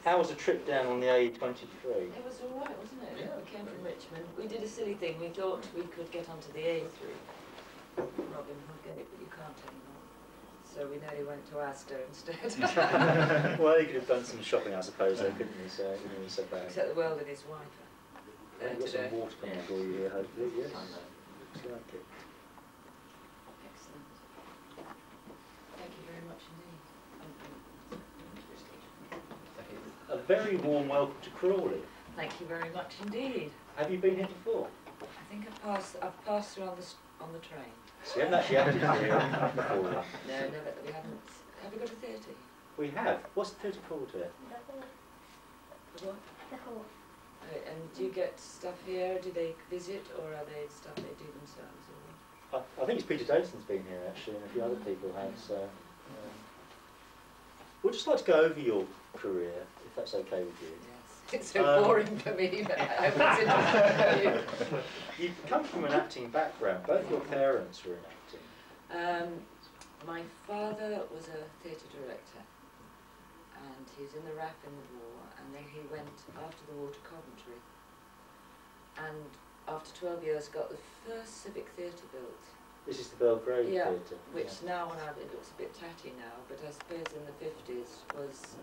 How was the trip down on the A23? It was all right, wasn't it? Yeah. We came from Richmond. We did a silly thing. We thought we could get onto the A3. Robin will get it, but you can't anymore. So we nearly went to Asda instead. Well, you could have done some shopping, I suppose, though, couldn't you? So, you know, so bad. Except the world and his wife. Well, you've got some water coming for you here, hopefully, yes. I know. Looks like it. Excellent. Thank you very much indeed. A very warm welcome to Crawley. Thank you very much indeed. Have you been here before? I think I've passed through on the train. So you haven't actually acted here before? No, never. We haven't. Have we got a theatre? We have. What's the theatre called here? The what? The hall. And do you get stuff here? Do they visit, or are they stuff they do themselves? Or? I think it's Peter Davison's been here actually, and a few other people have. So we'd just like to go over your career, if that's okay with you. Yes. It's so boring for me, but I hope it's interesting for you. You've come from an acting background. Both your parents were in acting. My father was a theatre director, and he was in the RAF in the war, and then he went after the war to Coventry, and after 12 years got the first civic theatre built. This is the Belgrade Theatre. Which now, when it looks a bit tatty now, but I suppose in the 50s was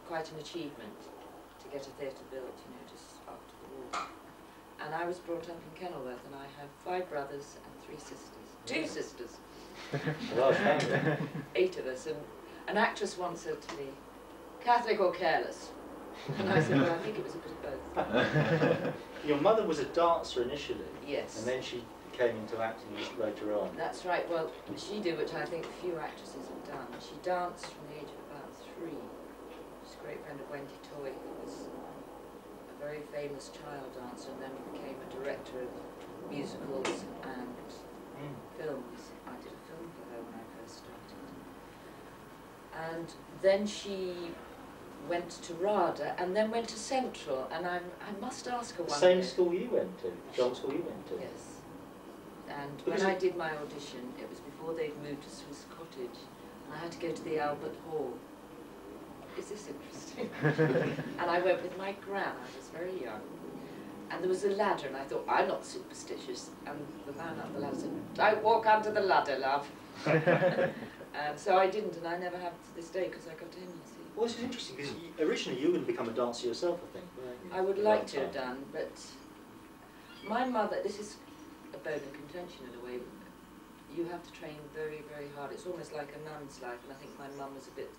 quite an achievement to get a theatre built, you know, just after the war. And I was brought up in Kenilworth, and I have 5 brothers and 3 sisters. 2 sisters. A large family. 8 of us. And an actress once said to me, Catholic or careless? And I said, well, I think it was a bit of both. Your mother was a dancer initially. Yes. And then she came into acting later on. That's right. Well, she did, which I think few actresses have done. She danced from the age of about 3. She's a great friend of Wendy Toy, who was a very famous child dancer, and then became a director of musicals and films. I did a film for her when I first started. And then she went to RADA and then went to Central, and I must ask her one Same day. school you went to? John school you went to? Yes. And when I did my audition, it was before they'd moved to Swiss Cottage, and I had to go to the Albert Hall. Is this interesting? And I went with my gran. I was very young. And there was a ladder, and I thought, I'm not superstitious. And the man up the ladder said, don't walk under the ladder, love. And so I didn't, and I never have to this day, because I got in, you see. Well, this is interesting, because originally you were going to become a dancer yourself, I think, weren't you? I would like to have done, but my mother, this is a bone of contention in a way. You have to train very, very hard. It's almost like a nun's life, and I think my mum was a bit,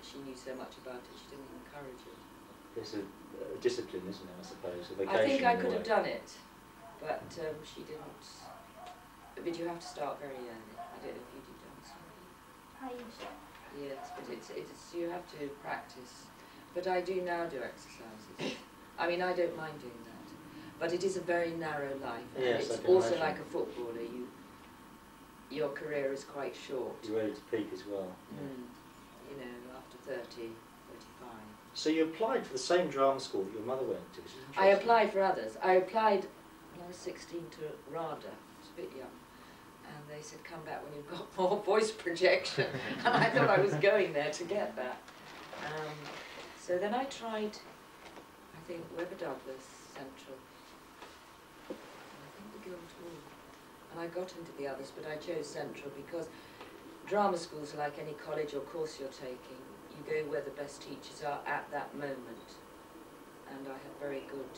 she knew so much about it, she didn't encourage it. There's a discipline, isn't there, I suppose, a vocation. I think I could have done it, but she didn't. But you have to start very early. I don't know if you did dance. I used to. Yes, but it's you have to practice. But I do now do exercises. I mean, I don't mind doing that. But it is a very narrow life. And yes, it's also like a footballer. Your career is quite short. You're ready to peak as well. You know, after 30, 35. So you applied for the same drama school that your mother went to, which is interesting. I applied for others. I applied when I was 16 to RADA. I was a bit young. And they said, come back when you've got more voice projection. And I thought I was going there to get that. So then I tried, I think, Webber Douglas, Central, and I think the Guildhall. And I got into the others, but I chose Central because drama schools are like any college or course you're taking. You go where the best teachers are at that moment. And I had very good,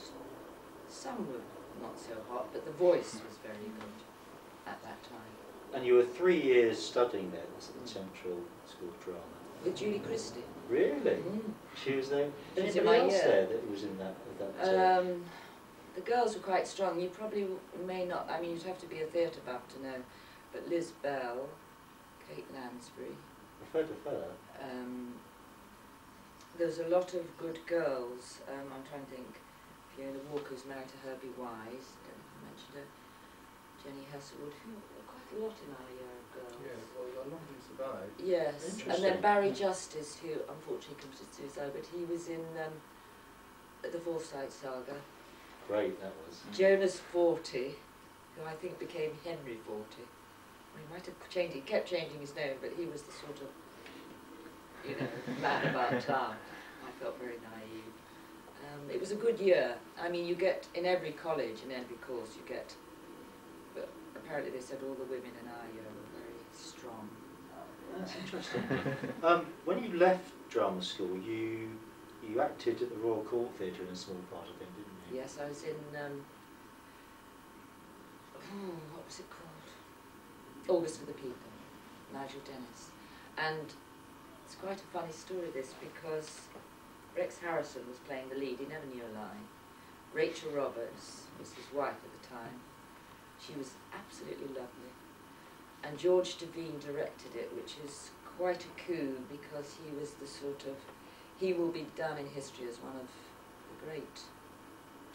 some were not so hot, but the voice was very good at that time. And you were 3 years studying there at the Central School of Drama. With Julie Christie. Really? She was there? She's Anybody else there that was in that? The girls were quite strong. You probably may not, I mean, you'd have to be a theatre buff to know, but Liz Bell, Kate Lansbury. I've heard of her. There was a lot of good girls. I'm trying to think. Fiona Walker's married to Herbie Wise. I don't know if I mentioned her. Jenny Hesselwood. Quite a lot in our year of girls. Yeah, well, a lot of them survived. Yes, and then Barry Justice, who unfortunately committed suicide, but he was in the Forsyte Saga. Great, that was. Jonas Forty, who I think became Henry Forty. Well, he might have changed, he kept changing his name, but he was the sort of, you know, man about town. My felt very naive. It was a good year. I mean, you get, in every college, in every course, you get, but apparently they said all the women in our year were very strong. That's interesting. When you left drama school, you acted at the Royal Court Theatre in a small part, I think, didn't you? Yes, I was in, what was it called? August for the People, Nigel Dennis. And it's quite a funny story, this, because Rex Harrison was playing the lead, he never knew a line. Rachel Roberts was his wife at the time. She was absolutely lovely. And George Devine directed it, which is quite a coup, because he was the sort of, he will be down in history as one of the great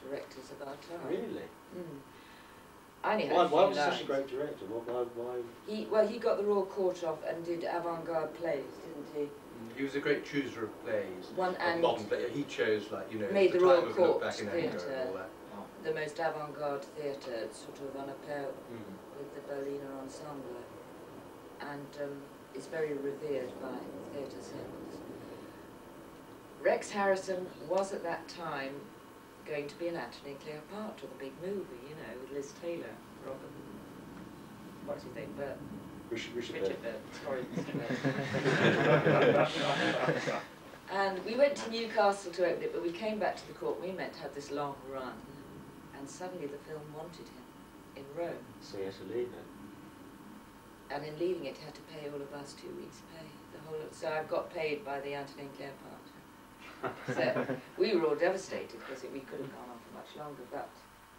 directors of our time. Really? Mm. I only had Why a few was he lines. such a great director? Why? Well, he got the Royal Court off and did avant-garde plays, didn't he? He was a great chooser of plays. One and modern plays. He chose, like, you know, made the time Royal of Court Look Back in Anger Theatre and all that. the most avant-garde theatre, sort of on a pair with the Berliner Ensemble, and is very revered by theatre circles. Rex Harrison was at that time going to be in Antony and Cleopatra, the big movie, you know, with Liz Taylor, Robert, what's his name, Burt? Richard Burt, sorry, Mr. Burt. And we went to Newcastle to open it, but we came back to the court. We meant to have this long run, and suddenly the film wanted him in Rome. So he had to leave it. And in leaving it, he had to pay all of us 2 weeks' pay. So I got paid by the Antony and Cleopatra. So we were all devastated because we could have gone on for much longer, but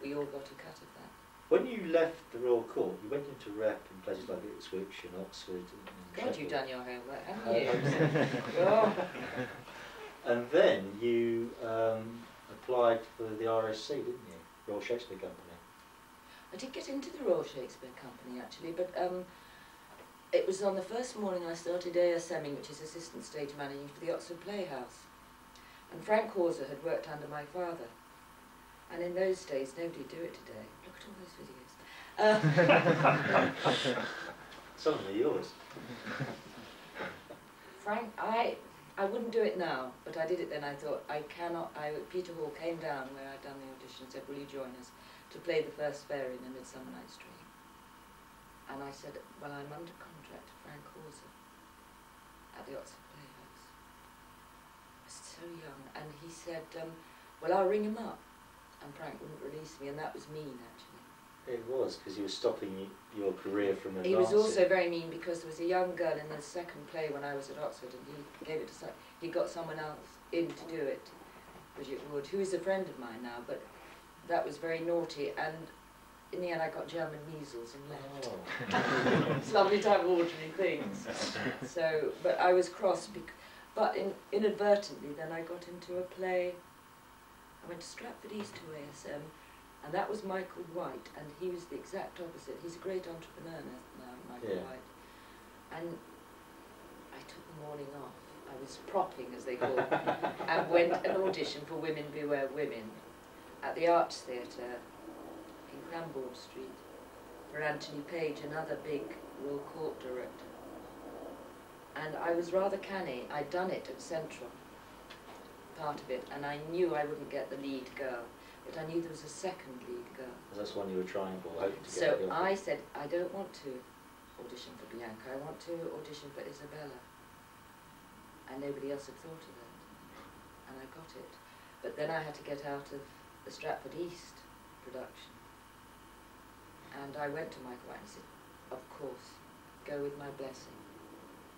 we all got a cut of that. When you left the Royal Court, you went into rep in places like Ipswich and Oxford. And God, Sheffield. you've done your homework, haven't you? Oh. And then you applied for the RSC, didn't you? Royal Shakespeare Company. I did get into the Royal Shakespeare Company, actually, but it was on the first morning I started ASMing, which is Assistant Stage Managing for the Oxford Playhouse. And Frank Hawser had worked under my father. And in those days, nobody'd do it today. Look at all those videos. Some of them are yours. Frank, I wouldn't do it now, but I did it then. I thought, Peter Hall came down where I'd done the audition and said, will you join us to play the first fairy in A Midsummer Night's Dream? And I said, well, I'm under contract to Frank Hawser at the Oxford Playhouse. I was so young. And he said, well, I'll ring him up. And Frank wouldn't release me, and that was mean, actually. It was, because he was stopping your career from advancing. He was also very mean because there was a young girl in the second play when I was at Oxford, and he gave it to he got someone else in to do it, Bridget Wood, who is a friend of mine now, but that was very naughty, and in the end I got German measles and left. Oh. It's lovely to have ordinary things. So, but I was cross, but inadvertently then I got into a play. I went to Stratford East to ASM, and that was Michael White, and he was the exact opposite. He's a great entrepreneur now, Michael White. And I took the morning off. I was propping, as they call it, and went an audition for Women Beware Women at the Arts Theatre in Cranbourne Street for Anthony Page, another big Royal Court director. And I was rather canny. I'd done it at Central, part of it, and I knew I wouldn't get the lead girl, but I knew there was a second lead girl. That's one you were trying for, hoping to get. So I said, I don't want to audition for Bianca, I want to audition for Isabella. And nobody else had thought of that. And I got it. But then I had to get out of the Stratford East production. And I went to Michael White and said, of course, go with my blessing.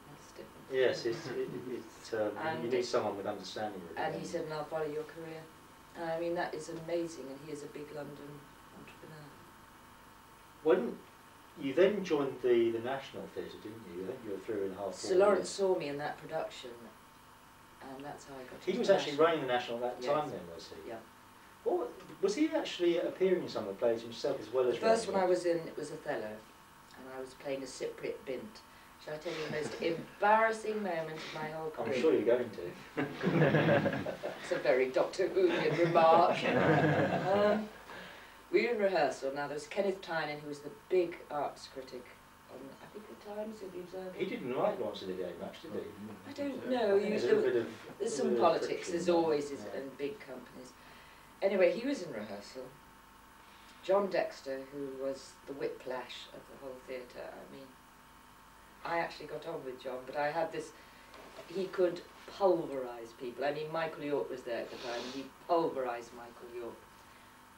That's different. Yes, you need someone with understanding. And he said, and I'll follow your career. And I mean, that is amazing, and he is a big London entrepreneur. When you then joined the National Theatre, didn't you? I think you were 3.5 Sir Lawrence saw me in that production, and that's how I got He was actually running the National at that time then, was he? Yeah. What, was he actually appearing in some of the plays himself as well as the first one I was in was Othello, and I was playing a Cypriot Bint. Shall I tell you the most embarrassing moment of my whole career? I'm sure you're going to. It's a very Doctor Whovian remark. We were in rehearsal. Now there was Kenneth Tynan, who was the big arts critic on, I think, the Times, or the Observer. He didn't like Lawrence of the Day much, did he? I don't know. There's a little bit of... There's some politics, there's always in big companies. Anyway, he was in rehearsal. John Dexter, who was the whiplash of the whole theatre, I mean, I actually got on with John, but I had this, he could pulverise people. I mean, Michael York was there at the time, and he pulverised Michael York.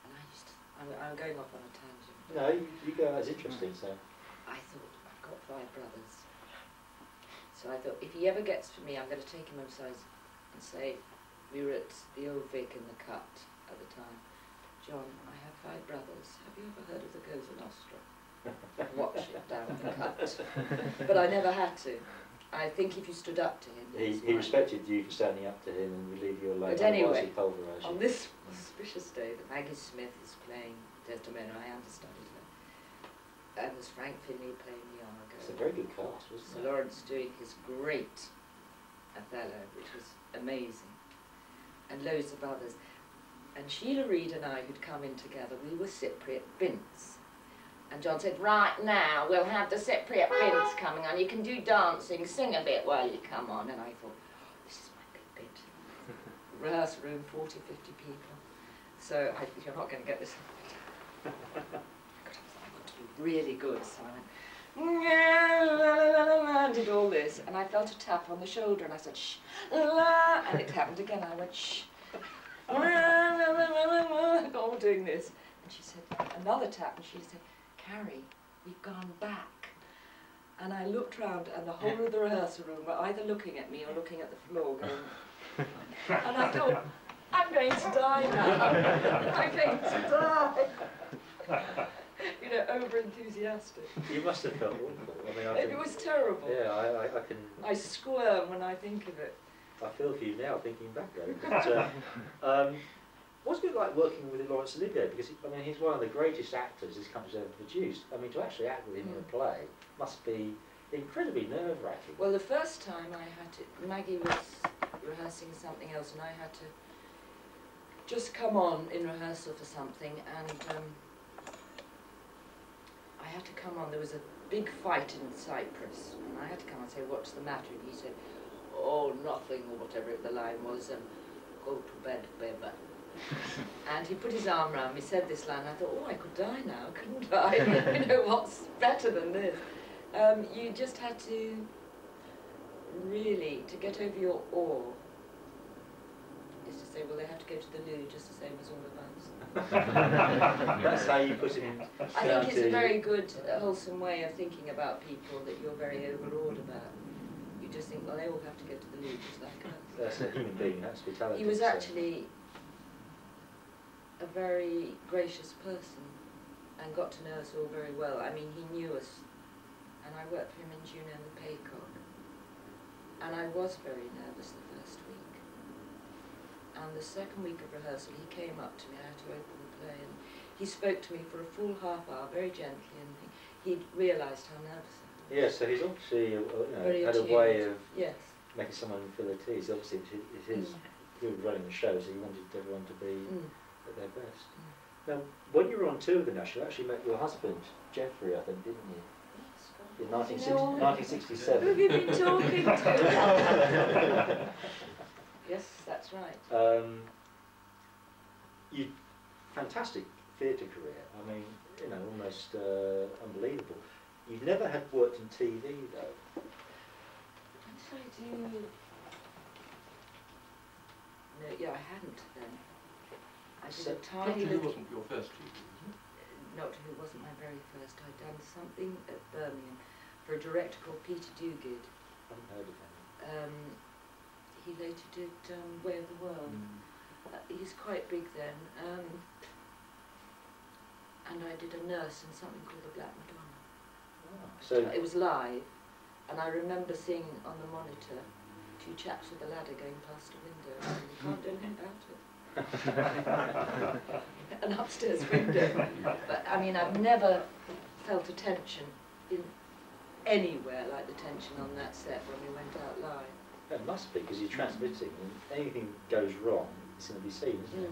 And I used to, I'm going off on a tangent. No, you go, that's interesting, so. I thought, I've got 5 brothers. So I thought, if he ever gets to me, I'm going to take him upstairs and say, we were at the Old Vic in the Cut at the time. John, I have 5 brothers. Have you ever heard of the Cosa Nostra? Watch it down the Cut. But I never had to. I think if you stood up to him... He respected you for standing up to him and relieve your labor. But anyway, on this auspicious day that Maggie Smith is playing Desdemona, I understudied her, and there's Frank Finlay playing Iago. It's a very good cast, wasn't So it? Lawrence doing his great Othello, which was amazing, and loads of others. And Sheila Reid and I, who'd come in together, we were Cypriot Bints. And John said, right now, we'll have the Cypriot Bints coming on. You can do dancing, sing a bit while you come on. And I thought, this is my big bit. Rehearsal room, 40, 50 people. So I think you're not going to get this. I got to be really good. So I went, did all this. And I felt a tap on the shoulder, and I said, shh, la, and it happened again. I went, shh. All doing this. And she said, another tap, and she said, Carrie, we've gone back. And I looked round, and the whole of the rehearsal room were either looking at me or looking at the floor going, and I thought, I'm going to die now. I'm going to die. You know, over-enthusiastic. You must have felt awful. I mean, It was terrible. Yeah, I can... I squirm when I think of it. I feel for you now, thinking back though. But, what's it like working with Laurence Olivier? Because I mean, he's one of the greatest actors this country's ever produced. I mean, to actually act with him in a play must be incredibly nerve-wracking. Well, the first time I had to, Maggie was rehearsing something else, and I had to just come on in rehearsal for something, and I had to come on. There was a big fight in Cyprus, and I had to come and say, what's the matter? And he said, oh, nothing, or whatever the line was, go to bed, baby. And he put his arm around me, said this line, I thought, oh, I could die now, couldn't I? You know, what's better than this? You just had to really, to get over your awe, is to say, well, they have to go to the loo just the same as all of us. That's how you put him in. I think it's a very good, wholesome way of thinking about people that you're very overawed about. You just think, well, they all have to go to the loo just like us. That's a human being, that's vitality. He was actually a very gracious person and got to know us all very well. I mean, he knew us, and I worked for him in Juno and the Paycock, and I was very nervous the first week. And the second week of rehearsal, he came up to me, I had to open the play, and he spoke to me for a full half hour, very gently, and he'd realised how nervous I was. Yeah, so he's obviously had a way of making someone feel at ease. Obviously, it's his, he was running the show, so he wanted everyone to be at their best. Now, when you were on tour with the National, you actually met your husband, Geoffrey, I think, didn't you? In 1967. Who have you been talking to? Yes, that's right. You fantastic theatre career. I mean, you know, almost unbelievable. You've never had worked in TV though. What did I do? No, yeah, I hadn't then. I did a tiny Doctor Who little... wasn't your first TV, was it? Doctor Who wasn't my very first. I'd done something at Birmingham for a director called Peter Duguid. I haven't heard of him. He later did Way of the World. He's quite big then. And I did a nurse in something called The Black Madonna. Oh, so it was live, and I remember seeing on the monitor 2 chaps with a ladder going past a window, and you can't do anything about it. An upstairs window. But I mean, I've never felt a tension in anywhere like the tension on that set when we went out live. It must be, because you're transmitting, and anything goes wrong, it's going to be seen, isn't it?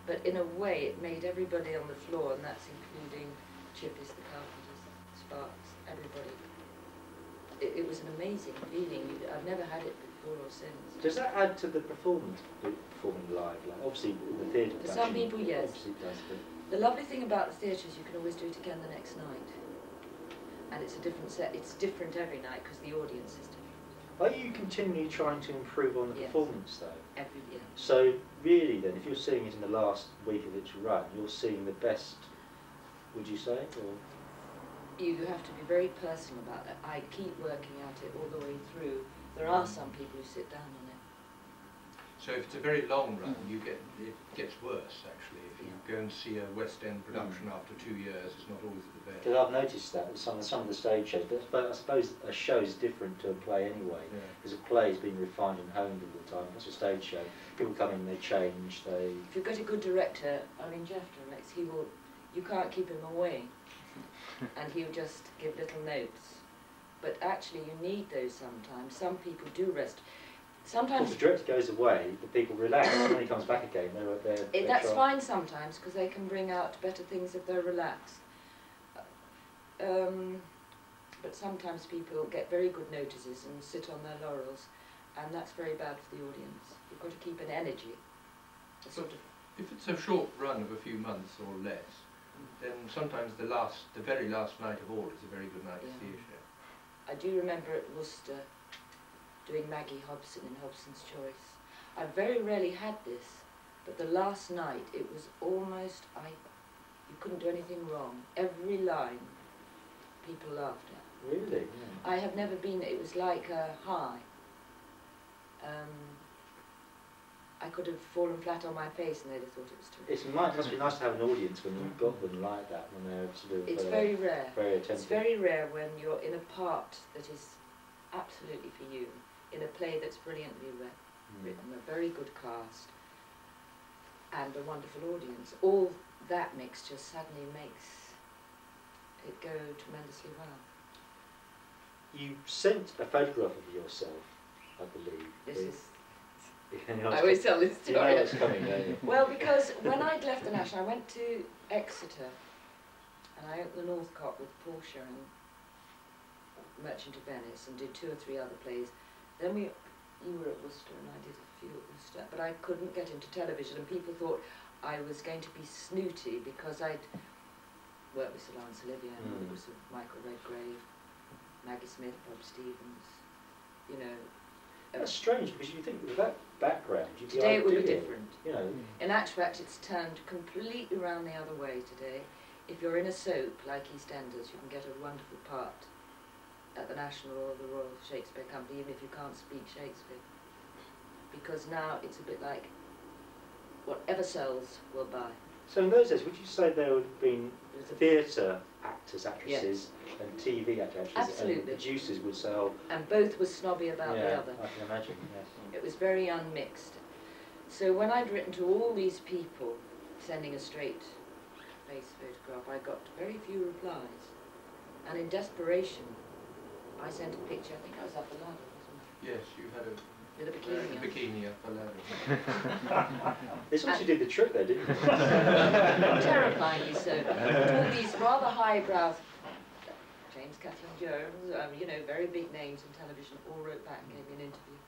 But in a way, it made everybody on the floor, and that's including Chippies, the Carpenters, Sparks, everybody. It was an amazing feeling. I've never had it before. for or since. Does that add to the performance, performing live? Like obviously in the theatre For some people, yes. Obviously it does, but the lovely thing about the theatre is you can always do it again the next night. And it's a different set. It's different every night because the audience is different. are you continually trying to improve on the performance though? Every year. So really then, if you're seeing it in the last week of its run, you're seeing the best, would you say? Or? You have to be very personal about it. I keep working at it all the way through. There are some people who sit down on it. So if it's a very long run, it gets worse actually. If you go and see a West End production after 2 years, it's not always the best. Because I've noticed that with some of the stage shows, but I suppose a show is different to a play anyway. Because a play is being refined and honed all the time. That's a stage show. People come in, they change, they. If you've got a good director, I mean Jeff directs, he will. You can't keep him away, and he'll just give little notes. But actually, you need those sometimes. Some people do rest. Sometimes if the director goes away, the people relax, and when he comes back again, they're that's fine sometimes, because they can bring out better things if they're relaxed. But sometimes people get very good notices and sit on their laurels, and that's very bad for the audience. You've got to keep an energy. If it's a short run of a few months or less, then sometimes the very last night of all is a very good night of theatre. I do remember at Worcester doing Maggie Hobson in Hobson's Choice. I very rarely had this, but the last night it was almost, you couldn't do anything wrong. Every line people laughed at. Really? Yeah. I have never been, it was like a high. I could have fallen flat on my face and they'd have thought it was terrific. It must be nice to have an audience when you've got them like that, when they're sort of it's very rare. Very attentive. It's very rare when you're in a part that is absolutely for you, in a play that's brilliantly written, a very good cast, and a wonderful audience. All that mixture suddenly makes it go tremendously well. You sent a photograph of yourself, I believe. This is... I always tell this story. You know what's coming, don't you? Well, because when I'd left the National, I went to Exeter, and I opened the Northcote with Portia and Merchant of Venice, and did 2 or 3 other plays. Then you were at Worcester, and I did a few at Worcester, but I couldn't get into television, and people thought I was going to be snooty because I'd worked with Solange Olivier, and it was with Michael Redgrave, Maggie Smith, Bob Stevens, you know. That's strange, because you think with that background, you'd be today ideal, it would be different. You know. In actual fact, it's turned completely around the other way today. If you're in a soap like EastEnders, you can get a wonderful part at the National or the Royal Shakespeare Company, even if you can't speak Shakespeare. Because now it's a bit like whatever sells will buy. So in those days, would you say there would have been theatre actors, actresses, and TV actors, absolutely, and producers would say, oh... And both were snobby about the other. I can imagine, yes. It was very unmixed. So when I'd written to all these people, sending a straight-face photograph, I got very few replies. And in desperation, I sent a picture, I think I was up the ladder, wasn't I? Yes, you had a... With a bikini on. Bikini up the ladder. This actually did the trick there, didn't it? Terrifyingly so. All these rather highbrow, James Kathleen Jones, you know, very big names in television, all wrote back and gave me an interview.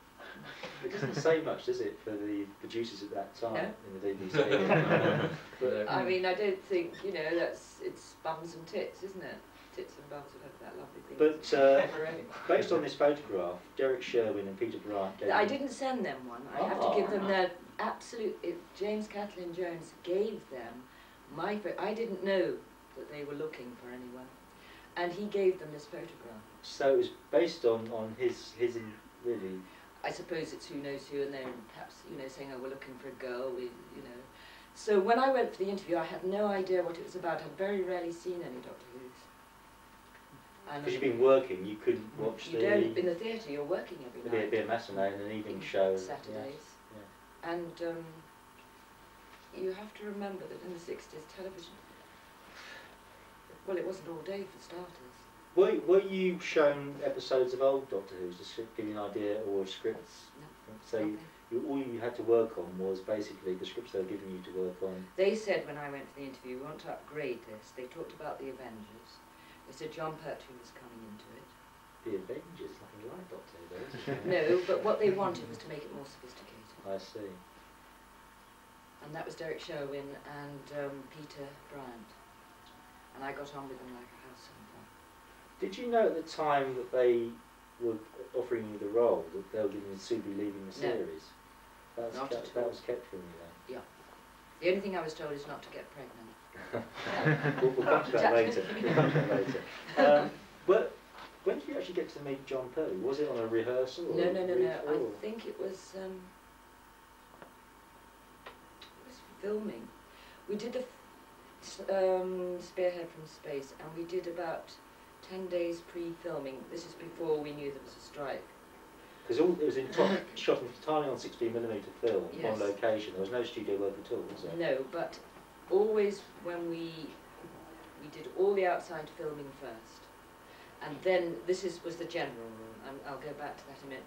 It doesn't say much, does it, for the producers at that time in the BBC? But, I mean, I don't think, you know, it's bums and tits, isn't it? Tits and bums have had that lovely thing. But based on this photograph, Derek Sherwin and Peter Bryant gave... I didn't send them one. I have to give them their absolute... James Kathleen Jones gave them my... I didn't know that they were looking for anyone. And he gave them this photograph. So it was based on his really... I suppose it's who knows who, and they're perhaps, you know, saying, oh, we're looking for a girl, you know. So when I went for the interview, I had no idea what it was about. I'd very rarely seen any Doctor Who's. Because you've been working, you couldn't watch you don't, in the theatre, you're working every night. There'd be a matinee and an evening show. Saturdays. Yeah. And you have to remember that in the 60s, television, well, it wasn't all day for starters. Were you shown episodes of old Doctor Who's to give you an idea, or scripts? No. So all you had to work on was basically the scripts they were giving you to work on? They said when I went for the interview, we want to upgrade this. They talked about the Avengers. They said Jon Pertwee was coming into it. The Avengers, nothing like Doctor Who, though, is it? No, but what they wanted was to make it more sophisticated. I see. And that was Derek Sherwin and Peter Bryant. And I got on with them like a house on fire. Did you know at the time that they were offering you the role, that they were going to be leaving the series? No, that was kept from you then? Yeah. The only thing I was told is not to get pregnant. we'll come to that later. But when did you actually get to meet Jon Pertwee? Was it on a rehearsal? Or no. Or? I think it was filming. We did the Spearhead from Space, and we did about 10 days pre-filming. This is before we knew there was a strike. Because it was shot entirely on 16mm film, yes. on location. There was no studio work at all, was there? No, but always when we did all the outside filming first, and then was the general rule, and I'll go back to that in a minute.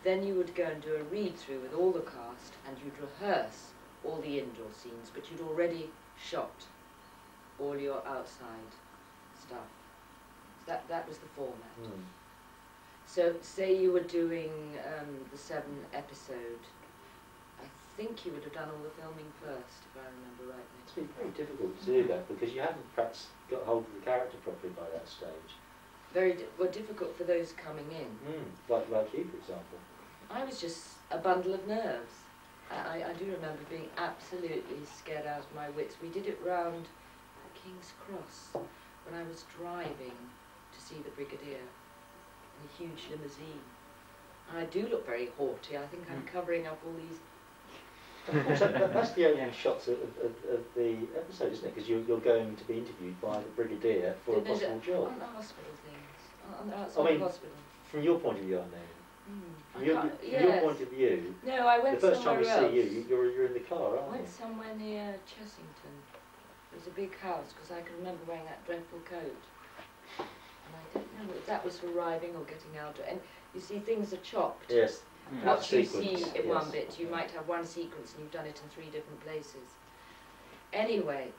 Then you would go and do a read-through with all the cast, and you'd rehearse all the indoor scenes, but you'd already shot all your outside stuff. So that was the format. Mm. So say you were doing the 7 episode, I think you would have done all the filming first, if I remember rightly. It's been very difficult to do that because you haven't perhaps got hold of the character properly by that stage. Very difficult for those coming in. Like you, for example. I was just a bundle of nerves. I do remember being absolutely scared out of my wits. We did it round King's Cross when I was driving to see the Brigadier in a huge limousine. And I do look very haughty. I think I'm covering up all these... Of course, that's the opening shots of the episode, isn't it? Because you're going to be interviewed by the Brigadier for a possible job. On the hospital things. On the outside hospital. From your point of view, I mean. From your point of view, no, I went the first time we else. see you, you're in the car, aren't you? I went somewhere near Chessington. It was a big house, because I can remember wearing that dreadful coat. And I don't know if that was for arriving or getting out. And you see, things are chopped. Yes. What you see in one bit, you might have one sequence and you've done it in 3 different places. Anyway,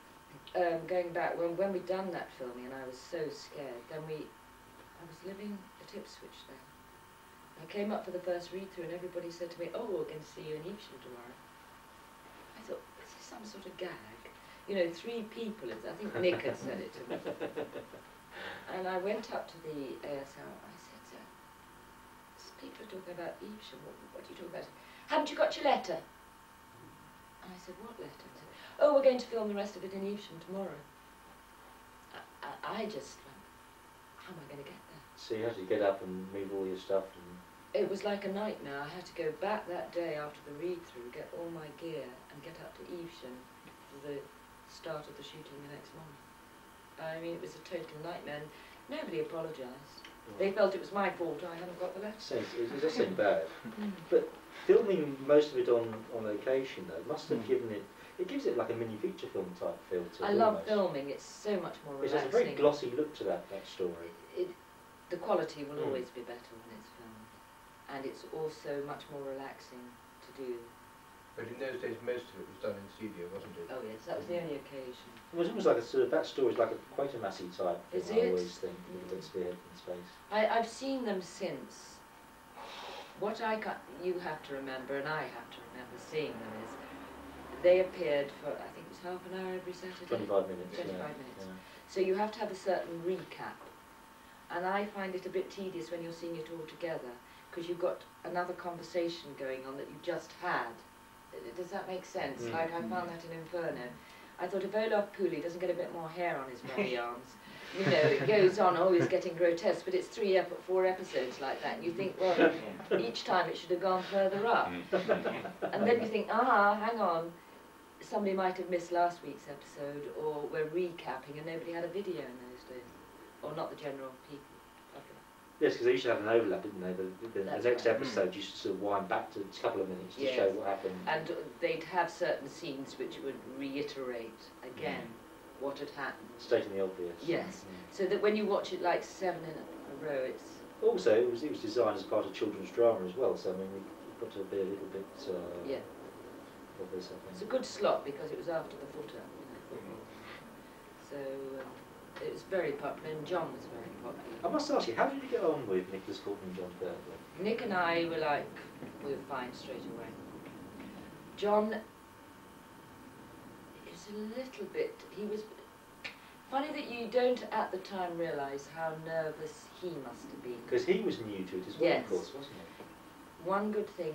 going back, when we'd done that filming and I was so scared, then I was living at Ipswich then. I came up for the first read-through and everybody said to me, oh, we're going to see you in Evesham tomorrow. I thought, is this some sort of gag? You know, 3 people, I think Nick had said it to me. And I went up to the ASL, I said, people are talking about Evesham, what are you talking about? Haven't you got your letter? And I said, what letter? I said, oh, we're going to film the rest of it in Evesham tomorrow. I just went, how am I going to get there? So you had to get up and move all your stuff? And it was like a nightmare. I had to go back that day after the read-through, get all my gear and get up to Evesham for the start of the shooting the next morning. I mean, it was a total nightmare and nobody apologised. They felt it was my fault I hadn't got the letter. It does seem bad. But filming most of it on location, though, must have given it gives it like a mini feature film type feel to it. I love filming, it's so much more relaxing. It has a very glossy look to that story. The quality will always be better when it's filmed. And it's also much more relaxing to do. But in those days, most of it was done in studio, wasn't it? Oh yes, that was the only occasion. It was almost like that story's like a Quatermassey type thing, I always think, with Spearhead from Space. I've seen them since. What you have to remember, and I have to remember seeing them, is they appeared for, I think it was half an hour every Saturday. 25 minutes. 25 minutes. Yeah. So you have to have a certain recap. And I find it a bit tedious when you're seeing it all together, because you've got another conversation going on that you just had. Does that make sense? Like I found that in Inferno. I thought if Olaf Pooley doesn't get a bit more hair on his belly arms, you know, it goes on always getting grotesque, but it's 4 episodes like that, and you think, well, each time it should have gone further up. And then you think, hang on, somebody might have missed last week's episode, or we're recapping and nobody had a video in those days. Or not the general people. Yes, because they used to have an overlap, didn't they? The next episode used to sort of wind back to a couple of minutes to show what happened. And they'd have certain scenes which would reiterate again what had happened. Stating the obvious. Yes. So that when you watch it like 7 in a row, it's... Also, it was designed as part of children's drama as well, so I mean, you've got to be a little bit obvious, I think. It's a good slot because it was after the footer, you know, football. So... it was very popular, and John was very popular. I must ask you, how did you get on with Nicholas Courtney and Jon Pertwee? Nick and I were like, we were fine straight away. John is a little bit, he was, funny that you don't at the time realise how nervous he must have been. Because he was new to it as well, of course, wasn't he? One good thing,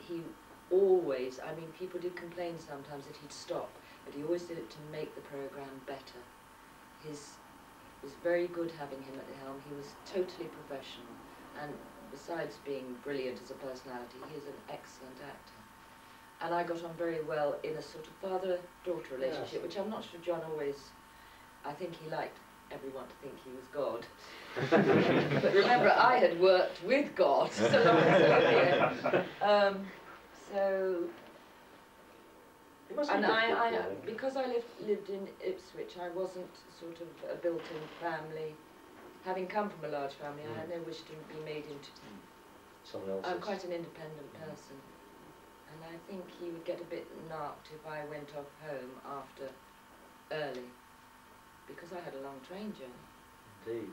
he always, I mean, people did complain sometimes that he'd stop, but he always did it to make the programme better. It was very good having him at the helm. He was totally professional, and besides being brilliant as a personality, he is an excellent actor. And I got on very well in a sort of father-daughter relationship, which I'm not sure John always, I think he liked everyone to think he was God. But remember, I had worked with God so long as and I because I lived in Ipswich, I wasn't sort of a built-in family. Having come from a large family, I had no wish to be made into someone else's. I'm quite an independent person, and I think he would get a bit narked if I went off home after early, because I had a long train journey. Indeed.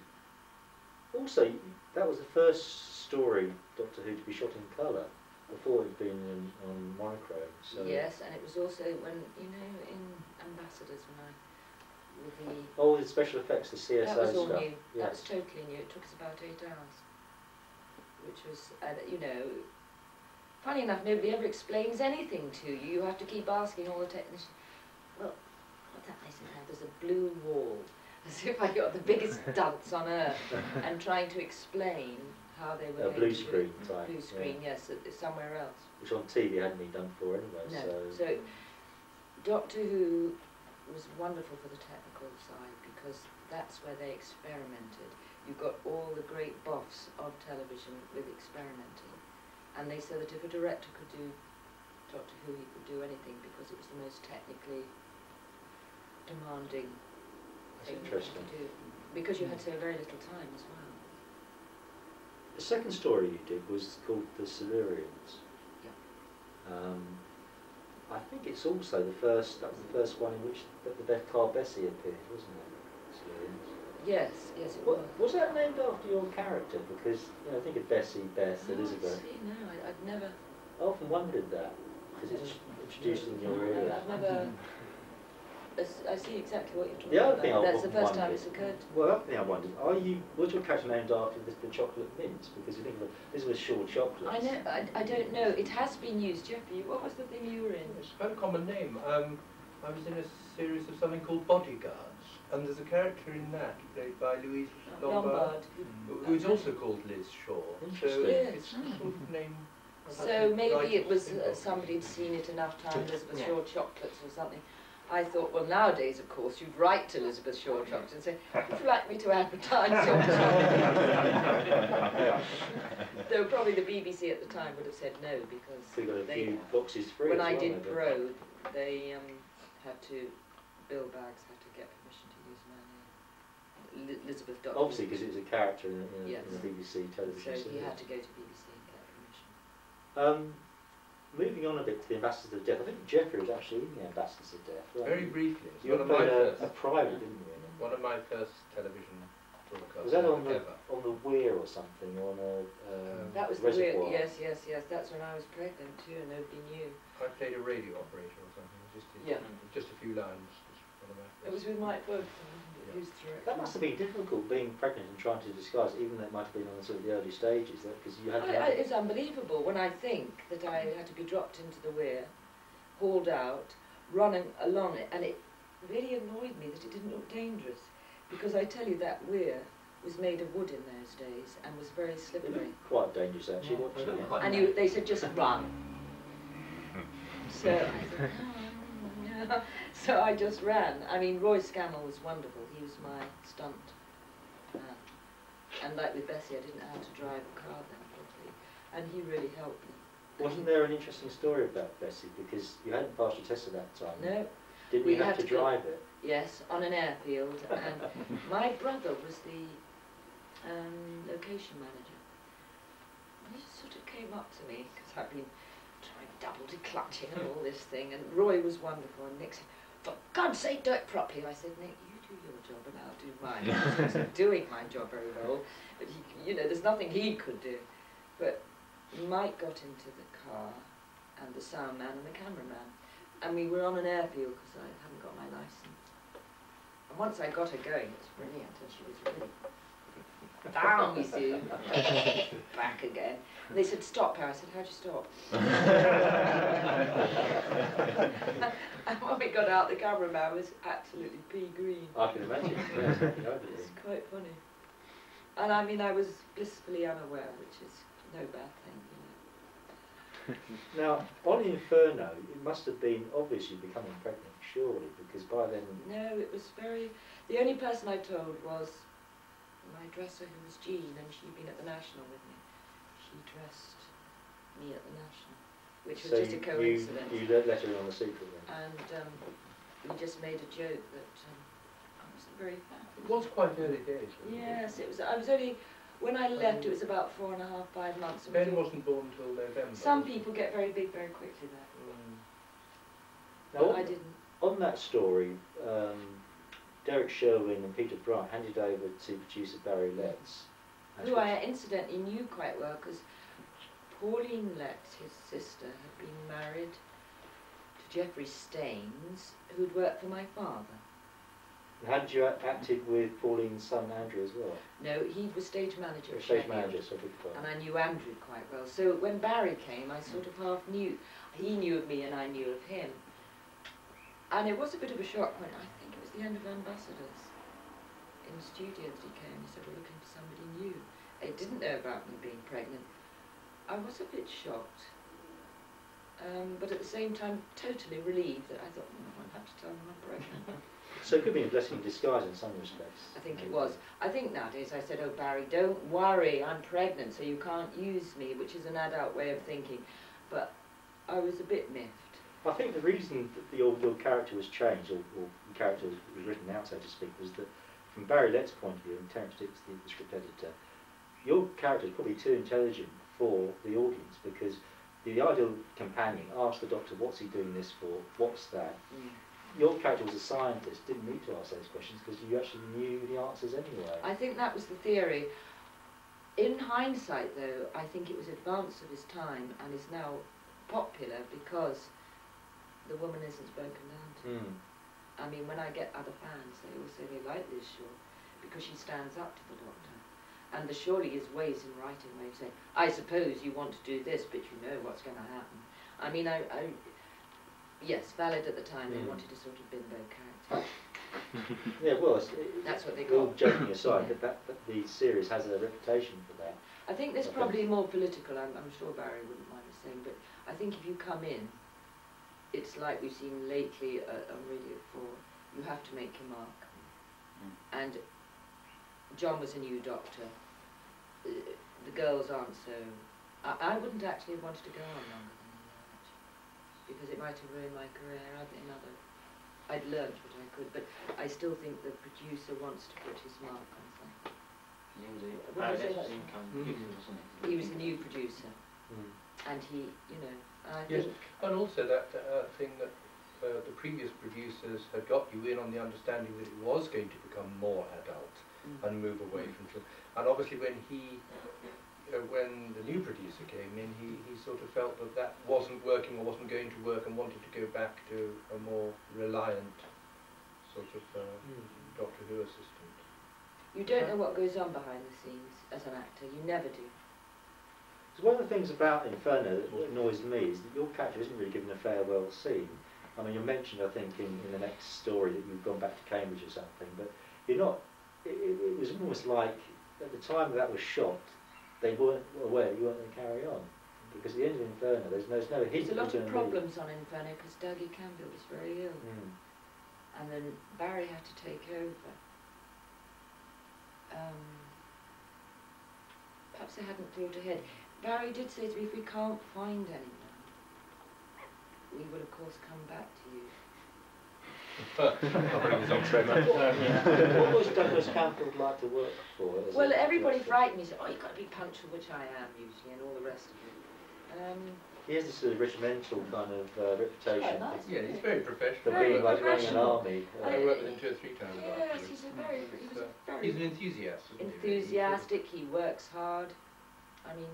Also, that was the first story, Doctor Who, to be shot in colour. Before it had been on monochrome. So yes, and it was also when, you know, in Ambassadors, when I, with the... Oh, the special effects, the CSO stuff. That was all new. Yes. That was totally new. It took us about 8 hours. Which was, you know, funny enough, nobody ever explains anything to you. You have to keep asking all the technicians, well, what's that nice and now? There's a blue wall. As if I got the biggest dunce on earth, and trying to explain how they were blue screen type. Blue screen, yes, somewhere else. Which on TV hadn't been done before anyway. No. So Doctor Who was wonderful for the technical side, because that's where they experimented. You got all the great boffs of television with experimenting, and they said that if a director could do Doctor Who, he could do anything, because it was the most technically demanding thing to do, because you had so very little time as well. The second story you did was called The Silurians. Yeah. I think it's also that was the first one in which the car Bessie appeared, wasn't it? Silurians. Yes, yes it was. Was that named after your character? Because, you know, I think of Bessie, Beth, Elizabeth. See, no, I'd never... I often wondered that, because it's introduced in your era. I've never... I see exactly what you're talking The other about. thing That's the first time it's occurred. Well, the other thing I wondered, was your character named after the chocolate mints? Because you think of this was short chocolate. I know. I don't know. It has been used. Jeffrey, what was the thing you were in? It's quite a common name. I was in a series of something called Bodyguards, and there's a character in that played by Louise Lombard, who's also called Liz Shaw. Interesting. So it's sort of name. So maybe it was somebody'd seen it enough times, Elizabeth Shaw chocolates or something. I thought, well, nowadays, of course, you'd write to Elizabeth Shaw chocolates and say, would you like me to advertise your chocolate? Though probably the BBC at the time would have said no, because so you got a few boxes free when as I well, did Pro, they had to, Bill Baggs had to get permission to use my name. Elizabeth Doctor. Obviously, because it was a character in the BBC television series. So he had to go to BBC and get permission. Moving on a bit to the Ambassadors of Death, I think Jeffrey was actually in the Ambassadors of Death. Very briefly. You played a private, didn't you? One of my first television broadcasts. Was that on the Weir or something, or on a that was reservoir? The Weir, yes. That's when I was pregnant too, and nobody knew. I played a radio operator or something, just a few lines. It was with Mike Bergson. That must have been difficult, being pregnant and trying to disguise, even though it might have been on sort of the early stages, because you had. It's unbelievable when I think that I had to be dropped into the Weir, hauled out, running along it, and it really annoyed me that it didn't look dangerous, because I tell you that Weir was made of wood in those days and was very slippery. It looked quite dangerous actually, watching it. And they said just run. So I said, no. So I just ran. I mean, Roy Scammell was wonderful. He was my stunt man. And like with Bessie, I didn't know how to drive a car then properly. And he really helped me. Wasn't there an interesting story about Bessie? Because you hadn't passed your test at that time. No. Did we have to drive it? Yes, on an airfield. And my brother was the location manager. And he just sort of came up to me, because I've been trying double declutching and all this thing. And Roy was wonderful. And Nick said, for God's sake, do it properly. I said, Nick, you do do your job and I'll do mine. He wasn't doing my job very well, but he, you know, there's nothing he could do. But Mike got into the car, and the sound man and the cameraman, and we were on an airfield because I hadn't got my licence. And once I got her going, it was brilliant, and she was really down, you see, back again. And they said, stop her. I said, how'd you stop? And when we got out, the cameraman was absolutely pea green. I can imagine. Yes, it's quite funny. And I mean, I was blissfully unaware, which is no bad thing, you know. Now, on Inferno, it must have been obvious you're becoming pregnant, surely, because by then... No, it was very... The only person I told was my dresser, who was Jean, and she'd been at the National with me. She dressed me at the National, which was just a coincidence. You let her in on the secret then? And we just made a joke that I wasn't very fat. It was quite early days. Yes, it was. I was only... When I left, it was about 4.5, 5 months. Ben wasn't born until November. Some people get very big very quickly there. Now, I didn't. On that story, Derek Sherwin and Peter Bright handed over to producer Barry Letts. Who I incidentally knew quite well, because Pauline Letts, his sister, had been married to Geoffrey Staines, who'd worked for my father. Had you acted with Pauline's son Andrew as well? No, he was stage manager. Stage manager, so and I knew Andrew quite well. So when Barry came, I sort of half knew. He knew of me and I knew of him. And it was a bit of a shock when I think it was the end of Ambassadors. In the studios he came, he said, we're looking for somebody new. They didn't know about me being pregnant. I was a bit shocked. But at the same time, totally relieved that I thought, I won't have to tell them I'm pregnant. So it could be a blessing in disguise in some respects. I think it was. I think nowadays I said, oh Barry, don't worry, I'm pregnant, so you can't use me, which is an adult way of thinking. But I was a bit miffed. I think the reason that your character was changed, or the character was written out, so to speak, was that from Barry Letts' point of view, and Terence Dix, the script editor, your character is probably too intelligent for the audience, because the ideal companion asks the doctor, what's he doing this for, what's that? Your character was a scientist, didn't need to ask those questions because you actually knew the answers anyway. I think that was the theory. In hindsight, though, I think it was advanced of his time and is now popular because the woman isn't spoken down to. I mean, when I get other fans, they all say they like Liz Shaw because she stands up to the doctor. And there surely is ways in writing where you say, I suppose you want to do this, but you know what's going to happen. I mean, yes, valid at the time, they wanted a sort of bimbo character. Yeah, well, that's what they all got. joking aside, that the series has a reputation for that. I think there's probably more political, I'm sure Barry wouldn't mind me saying, but I think if you come in, it's like we've seen lately on Radio 4, you have to make your mark. And John was a new doctor, the girls aren't so... I wouldn't actually have wanted to go on longer than a year, actually, because it might have ruined my career. I'd learned what I could, but I still think the producer wants to put his mark on something. He was a new producer, and he, you know, I yes, think... and also that thing that the previous producers had got you in on the understanding that it was going to become more adult and move away from children. And obviously when when the new producer came in, he sort of felt that that wasn't working or wasn't going to work and wanted to go back to a more reliant sort of Doctor Who assistant. You don't know what goes on behind the scenes as an actor, you never do. So one of the things about Inferno that annoys me is that your character isn't really given a farewell scene. I mean, you're mentioned, I think, in the next story that you've gone back to Cambridge or something, but you're not... It was almost like, at the time that was shot, they weren't aware you weren't going to carry on. Because at the end of Inferno, there's no hint. There's a lot of problems on Inferno because Dahlia Campbell was very ill. And then Barry had to take over. Perhaps they hadn't thought ahead. Barry did say to me, if we can't find anyone, we will of course come back to you. What was Douglas Campbell like to work for? Well, everybody frightened me, said, oh, you've got to be punctual, which I am usually, and all the rest of it. He has this sort of regimental kind of reputation. Nice, yeah, he's very professional. For being like running an army. I worked with him 2 or 3 times. Yes, he's he's an enthusiast. Enthusiastic, he works hard. I mean,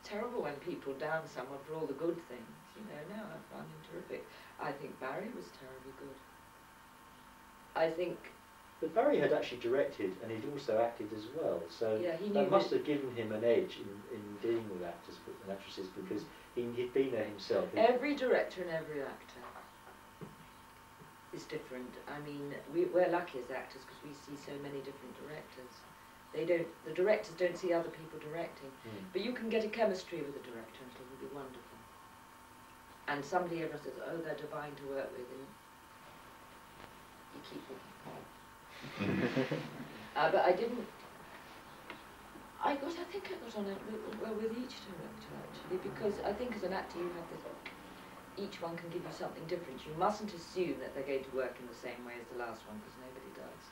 terrible when people down someone for all the good things. You know, no, I found him terrific. I think Barry was terribly good. I think... But Barry had actually directed and he'd also acted as well, so yeah, he that must have given him an edge in dealing with actors and actresses because he'd been there himself. Every director and every actor is different. I mean, we're lucky as actors because we see so many different directors. The directors don't see other people directing, but you can get a chemistry with a director and it will be wonderful. And somebody ever says, oh, they're divine to work with, and you keep looking. But I think I got on it well with each director actually, because I think as an actor you have this, each one can give you something different. You mustn't assume that they're going to work in the same way as the last one, because nobody does.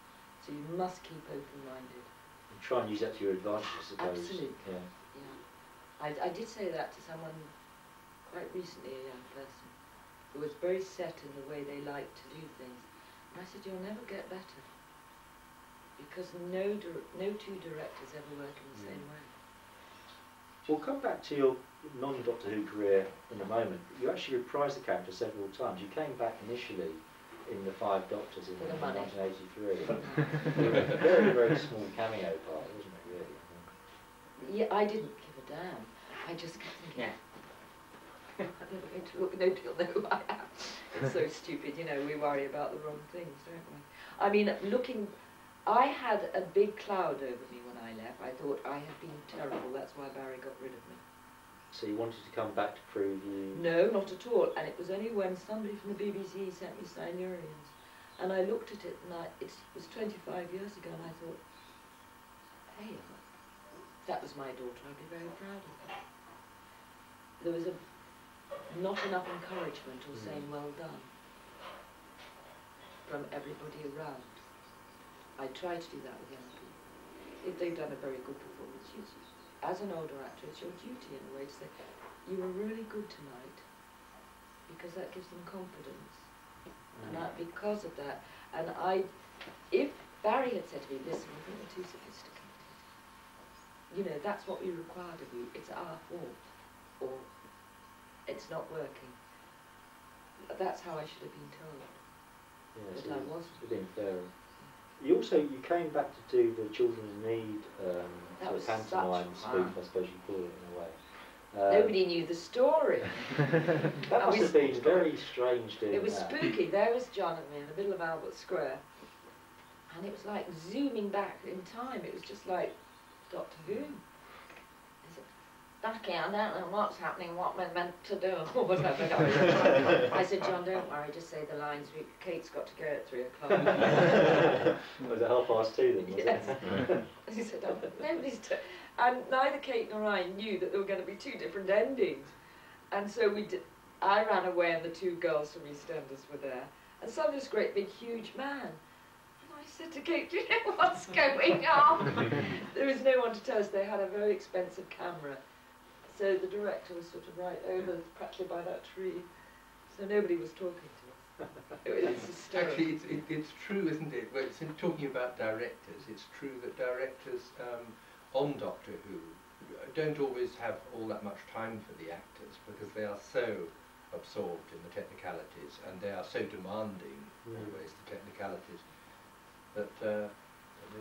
So you must keep open-minded. And try and use that to your advantage, I suppose. Absolutely. Yeah. I did say that to someone quite recently, a young person, who was very set in the way they like to do things. And I said, you'll never get better. Because no two directors ever work in the same way. We'll come back to your non-Doctor Who career in a moment. You actually reprised the character several times. You came back initially in The Five Doctors in 1983. A very, very small cameo part, wasn't it, really? Yeah, I didn't give a damn. I just kept thinking, I'm never going to look, nobody will know who I am. It's so stupid, you know, we worry about the wrong things, don't we? I mean, I had a big cloud over me when I left. I thought I had been terrible, that's why Barry got rid of me. So you wanted to come back to prove you... No, not at all. And it was only when somebody from the BBC sent me Silurians. And I looked at it, and it was 25 years ago, and I thought, hey, if that was my daughter, I'd be very proud of her. There was not enough encouragement or saying well done from everybody around. I try to do that with young people. If they've done a very good performance, as an older actor, it's your duty in a way to say, you were really good tonight, because that gives them confidence. And because of that, and if Barry had said to me, listen, I think we're too sophisticated, you know, that's what we required of you, it's our fault, or it's not working. That's how I should have been told. Yeah, but I wasn't. Being fair. You came back to do the Children in Need sort of pantomime spoof, I suppose you call it in a way. Nobody knew the story. That must have been very strange doing that. It was spooky. There was John and me in the middle of Albert Square, and it was like zooming back in time. It was just like Doctor Who. Ducky, I don't know what's happening, what we're meant to do, or whatever. I said, John, don't worry, just say the lines. Kate's got to go at 3 o'clock. Was it 2:30 then, was yes. He said, oh, nobody's... And neither Kate nor I knew that there were going to be 2 different endings. And so I ran away and the 2 girls from EastEnders were there. And suddenly this great big huge man. I said to Kate, do you know what's going on? There was no one to tell us. They had a very expensive camera. So the director was sort of right over, practically by that tree. So nobody was talking to us. It's hysterical. Actually, it's true, isn't it? Well, talking about directors, it's true that directors on Doctor Who don't always have all that much time for the actors because they are so absorbed in the technicalities and they are so demanding, always, the technicalities, that they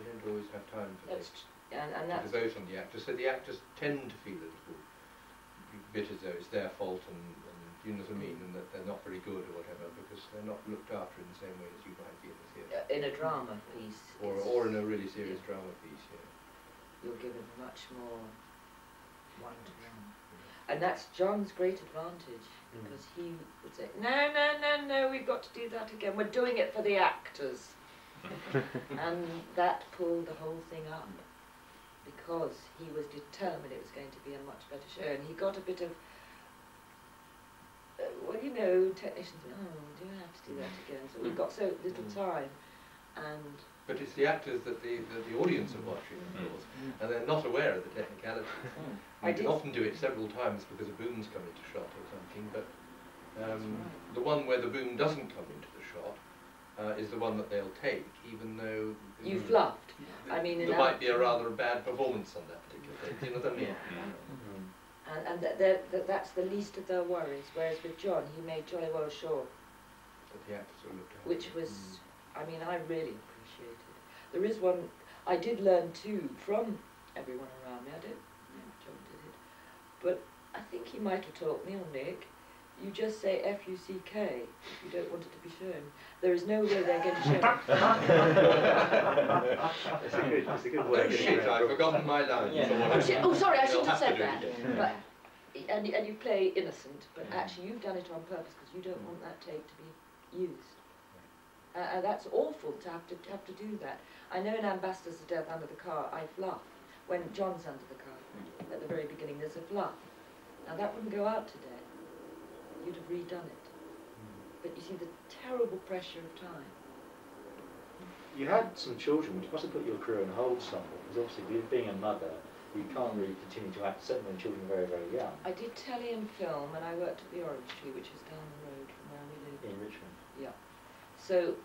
don't always have time for this. And to devote on the actors. So the actors tend to feel a little bit as though it's their fault and you know what I mean, and that they're not very good or whatever because they're not looked after in the same way as you might be in the theatre. In a drama piece. Or in a really serious drama piece, yeah. You're given much more one-to-one. And that's John's great advantage because he would say, no, we've got to do that again. We're doing it for the actors. And that pulled the whole thing up. Because he was determined it was going to be a much better show, and he got a bit of, well, you know, technicians, oh, do you have to do that again? So we've got so little time, and But it's the actors that the audience are watching, of course, and they're not aware of the technicalities. You can often do it several times because a boom's come into shot or something, but the one where the boom doesn't come into the shot is the one that they'll take, even though you fluffed. I mean, there might be a rather bad performance on that particular thing. Do you know what I mean? And that's the least of their worries. Whereas with John, he made jolly well sure. That the actors will look at. Which was, I mean, I really appreciated. There is one I did learn too from everyone around me. I don't know if John did it, but I think he might have taught me, or Nick. You just say F-U-C-K if you don't want it to be shown. There is no way they're going to show it. That's a good way. Oh shit, I've forgotten my line. Yeah. Oh, sorry, I shouldn't have said that. But, and you play innocent, but actually you've done it on purpose because you don't want that take to be used. That's awful to have to do that. I know in Ambassadors of Death Under the Car, I fluff. When John's under the car, at the very beginning, there's a fluff. Now that wouldn't go out today. You'd have redone it. But you see the terrible pressure of time. You had some children, which must have put your career on hold somewhat, because obviously being a mother, you can't really continue to act, certainly when children are very, very young. I did telly and film, and I worked at the Orange Tree, which is down the road from where we live. In Richmond? Yeah. So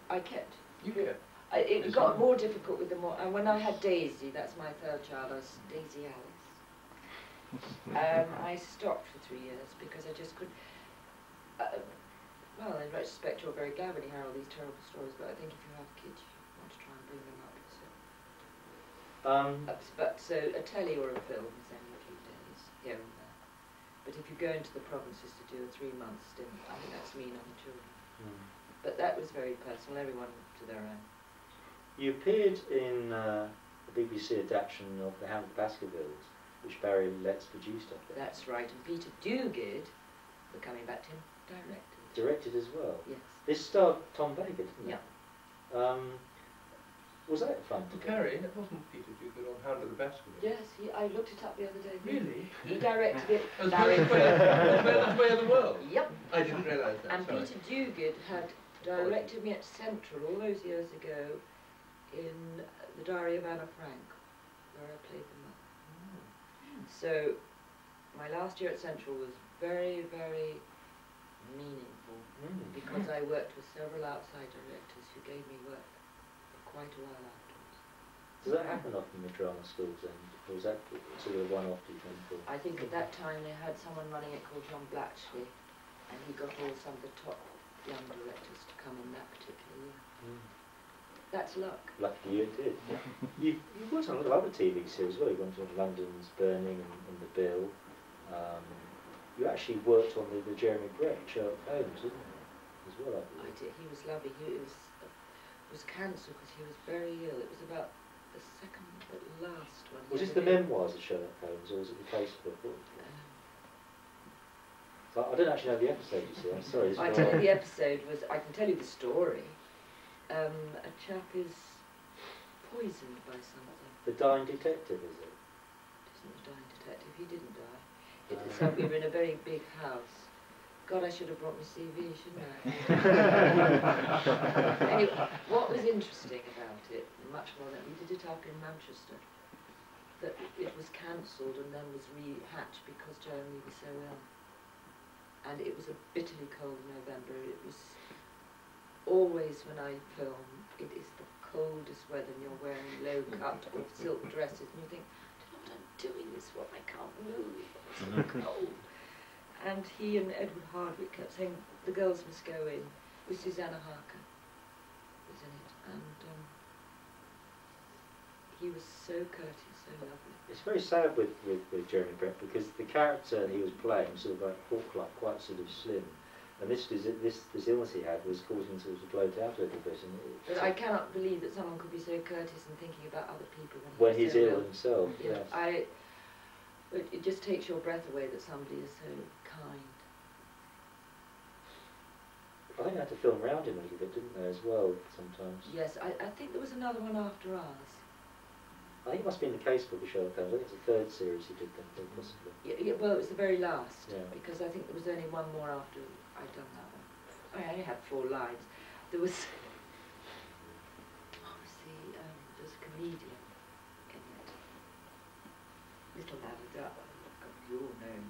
I kept... You kept? It got more difficult with the more... And when I had Daisy, that's my third child, I was Daisy Alice. I stopped for 3 years because I just couldn't... well, in retrospect, you're very glad when you hear all these terrible stories, but I think if you have kids, you want to try and bring them up. So, but so a telly or a film is only a few days here and there. But if you go into the provinces to do a 3-month stint, I think that's mean on the children. But that was very personal, everyone to their own. You appeared in the BBC adaptation of The Hound of the Baskervilles, which Barry Letts produced, I think. That's right, and Peter Duguid, we're coming back to him, directed. Directed as well? Yes. This starred Tom Baker, didn't it? Yeah. Was that fun to carry? It wasn't Peter Duguid on Hound of the Baskervilles. Yes, I looked it up the other day. Really? He directed it. That's way of the world? Yep. I didn't realise that. And Peter Duguid had directed me at Central all those years ago in The Diary of Anna Frank, where I played the mother. So my last year at Central was very, very meaningful because I worked with several outside directors who gave me work for quite a while afterwards. Does that happen often with drama schools then? Or was that sort of a one-off, do you think? I think at that time they had someone running it called John Blatchley, and he got some of the top young directors to come in that particular year. That's luck. Lucky you did. You've worked on a lot of other TV series as well. You went on London's Burning and The Bill. You actually worked on the Jeremy Brett Sherlock Holmes, didn't you? As well, I believe. I did. He was lovely. He was cancelled because he was very ill. It was about the second but last one. Was this the memoirs of Sherlock Holmes, or was it the case book? So I don't actually know the episode, you see. I'm sorry. I tell you, the episode was. I can tell you the story. A chap is poisoned by something. The Dine detective, is it? It isn't the Dine detective. He didn't die. It is we were in a very big house. God, I should have brought my CV, shouldn't I? Anyway, what was interesting about it, much more than we did it up in Manchester, that it was cancelled and then was rehatched because Jeremy was so ill. And it was a bitterly cold November. It was always when I film, it is the coldest weather and you're wearing low-cut or silk dresses and you think, I don't know what I'm doing this for, I can't move, it's so cold. And he and Edward Hardwick kept saying, the girls must go in, with Susanna Harker was in it, and he was so courteous, so lovely. It's very sad with Jeremy Brett because the character he was playing, sort of like hawk-like, quite sort of slim, and this illness he had was causing him sort of to bloat out a little bit. And but I cannot believe that someone could be so courteous and thinking about other people when he's ill himself. Yeah, yes. It just takes your breath away that somebody is so kind. I think they had to film around him a little bit, didn't they, as well, sometimes? Yes, I think there was another one after ours. I think it must have been the case book of Sherlock Holmes. I think it's the third series he did then, possibly. Yeah, well, it was the very last, yeah. Because I think there was only one more after I'd done that one. I only had 4 lines. There was... What was comedian in it. Little Madam Duck. You all know him.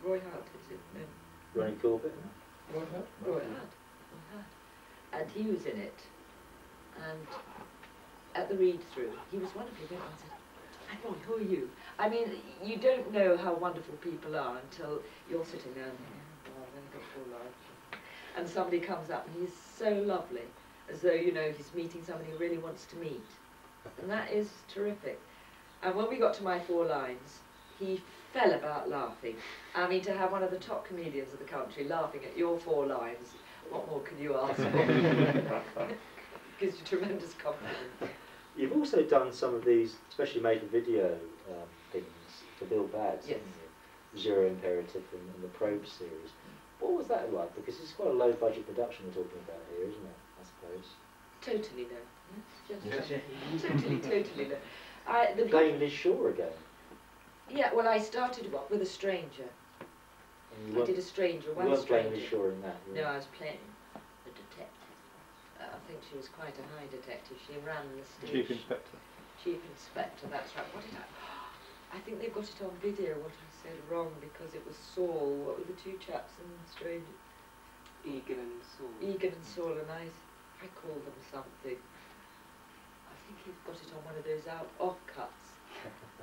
Roy Hunt, is it? No. Ronnie Corbett? Roy Hunt? Roy Hunt. And he was in it. And at the read-through, he was wonderful. He went and said, "I thought, who are you?" I mean, you don't know how wonderful people are until you're sitting there and thinking, oh, I've only got 4 lines. And somebody comes up and he's so lovely, as though, you know, he's meeting somebody he really wants to meet. And that is terrific. And when we got to my 4 lines, he fell about laughing. I mean, to have one of the top comedians of the country laughing at your 4 lines, what more can you ask for? Gives you tremendous confidence. You've also done some of these, especially made-to-video things for Bill Bads, yes. haven't you? Zero Imperative and the Probe series. What was that like? Because it's quite a low-budget production we're talking about here, isn't it? I suppose. Totally no. Just totally no. Playing Liz Shaw again. Yeah, well, I started with a stranger. I did a stranger, one stranger. You weren't playing Liz Shaw in that? No, I was playing a detective. I think she was quite a high detective. She ran the stage. Chief Inspector. Chief Inspector, that's right. What did I think they've got it on video, what I said wrong, because it was Saul. What were the 2 chaps in Stranger? Egan and Saul. Egan and Saul, and I called them something. I think he's got it on one of those off cuts.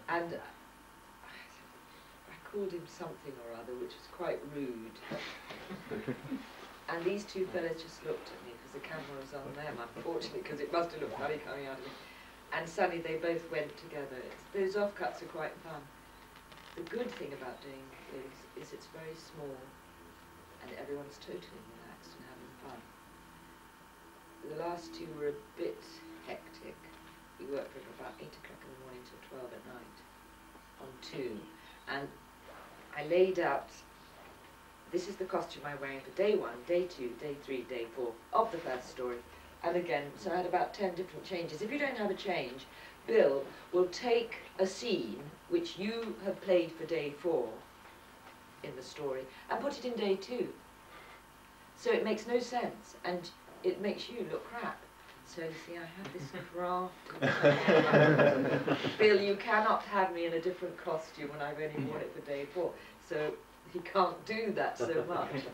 And I called him something or other, which was quite rude. And these 2 fellas just looked at me, because the camera was on them, unfortunately, because it must have looked funny coming out of me. And suddenly they both went together. Those off-cuts are quite fun. The good thing about doing is it's very small, and everyone's totally relaxed and having fun. The last 2 were a bit hectic. We worked from about 8 o'clock in the morning till 12 at night on 2. And I laid out, this is the costume I'm wearing for day 1, day 2, day 3, day 4 of the first story. And again, so I had about 10 different changes. If you don't have a change, Bill will take a scene which you have played for day 4 in the story and put it in day 2. So it makes no sense, and it makes you look crap. So you see, I have this craft. Bill, you cannot have me in a different costume when I've only worn it for day 4. So he can't do that so much.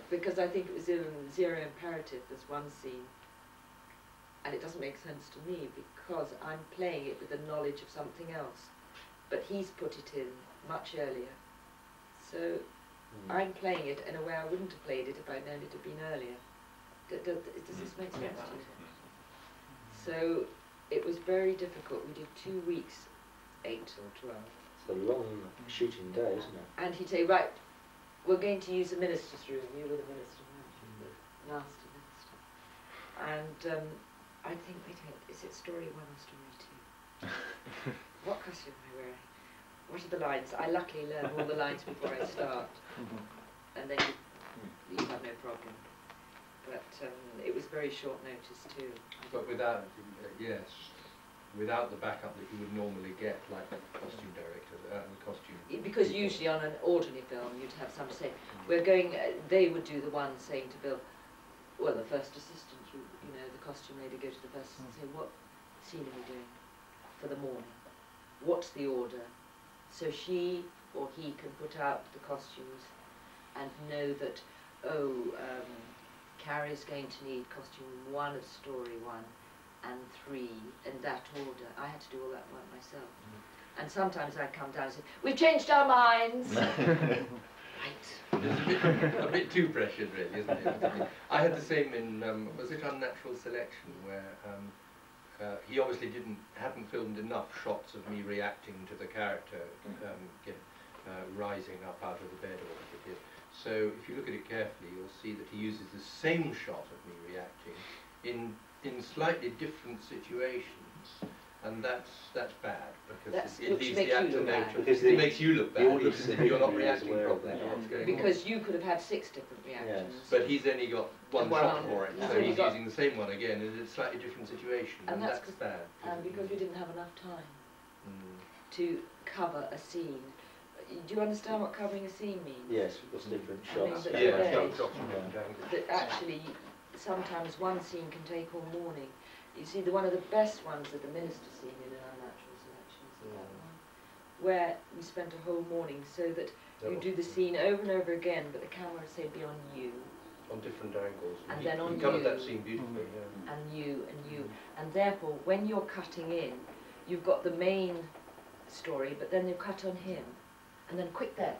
Because I think it was in Zero Imperative, there's one scene. And it doesn't make sense to me because I'm playing it with the knowledge of something else. But he's put it in much earlier. So I'm playing it in a way I wouldn't have played it if I'd known it had been earlier. Does this make sense to you? So it was very difficult. We did 2 weeks, 8 or 12. It's a long shooting day, isn't it? And he'd say, right, we're going to use the minister's room. You were the minister, weren't you? The master minister. And I think, wait a minute, is it story 1 or story 2? What costume am I wearing? What are the lines? I luckily learn all the lines before I start. And then you have no problem. But it was very short notice too. But without, yes, without the backup that you would normally get, like the costume director, the costume. Because usually on an ordinary film you'd have somebody say, we're going, they would do the one saying to Bill, well, the first assistant, you know, the costume lady go to the first and say, what scene are we doing for the morning? What's the order? So she or he can put out the costumes and know that, oh, Carrie's going to need costume 1 of story 1 and 3 in that order. I had to do all that work myself. And sometimes I'd come down and say, we've changed our minds. Right. It's a bit too pressured, really, isn't it? I had the same in, was it Unnatural Selection, where he obviously hadn't filmed enough shots of me reacting to the character rising up out of the bed or whatever it is. So if you look at it carefully, you'll see that he uses the same shot of me reacting in slightly different situations, and that's bad because it leaves the actor know because it makes you look bad because you're not reacting properly. Because you could have had 6 different reactions. Yes. But he's only got one shot for it, so he's using the same one again in a slightly different situation, and that's bad. And because we didn't have enough time to cover a scene. Do you understand what covering a scene means? Yes, with different shots. I mean, that actually, sometimes one scene can take all morning. You see, one of the best ones are the minister scene in Unnatural Selections, that one, where we spent a whole morning so that you do the scene over and over again, but the camera, say, be on you. On different angles. And then on you. covered that scene beautifully, yeah. And you, and you. And therefore, when you're cutting in, you've got the main story, but then you cut on him. And then quick there,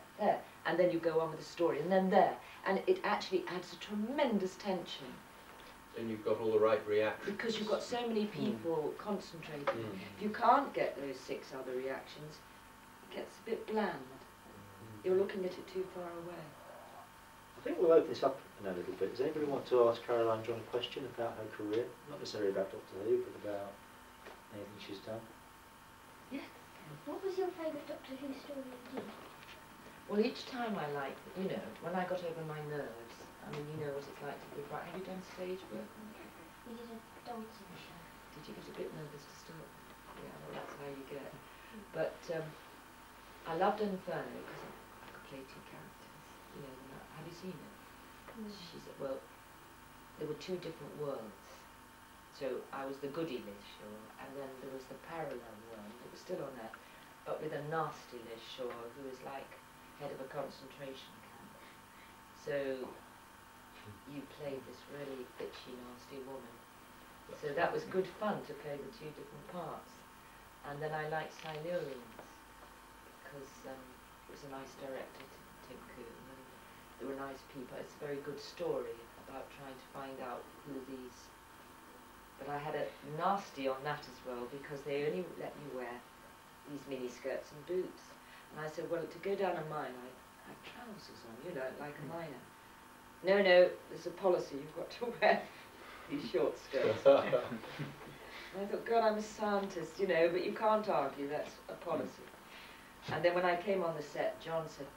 and then you go on with the story, and then there. And it actually adds a tremendous tension. And you've got all the right reactions. Because you've got so many people concentrating. If you can't get those 6 other reactions, it gets a bit bland. You're looking at it too far away. I think we'll open this up a little bit. Does anybody want to ask Caroline John a question about her career? Not necessarily about Doctor Who, but about anything she's done. Yes. What was your favourite Doctor Who story you did? Well, each time I liked, you know, when I got over my nerves, I mean, you know what it's like to be right. Have you done stage work? We did a dancing show. Did you get a bit nervous to start? Yeah, well, that's how you get. But I loved Inferno because I could play 2 characters. You know, have you seen it? She said, well, there were 2 different worlds. So I was the goody Liz Shaw, and then there was the parallel world. It was still on there, but with a nasty Liz Shaw who was like head of a concentration camp. So you played this really bitchy, nasty woman. So that was good fun to play the 2 different parts. And then I liked Silurians because it was a nice director, Tim Coon, and there were nice people. It's a very good story about trying to find out who these. But I had a nasty on that as well because they only let you wear these mini skirts and boots. And I said, well, to go down a mine, I have trousers on, you know, like a miner. No, there's a policy, you've got to wear these short skirts. And I thought, God, I'm a scientist, you know, but you can't argue, that's a policy. And then when I came on the set, John said,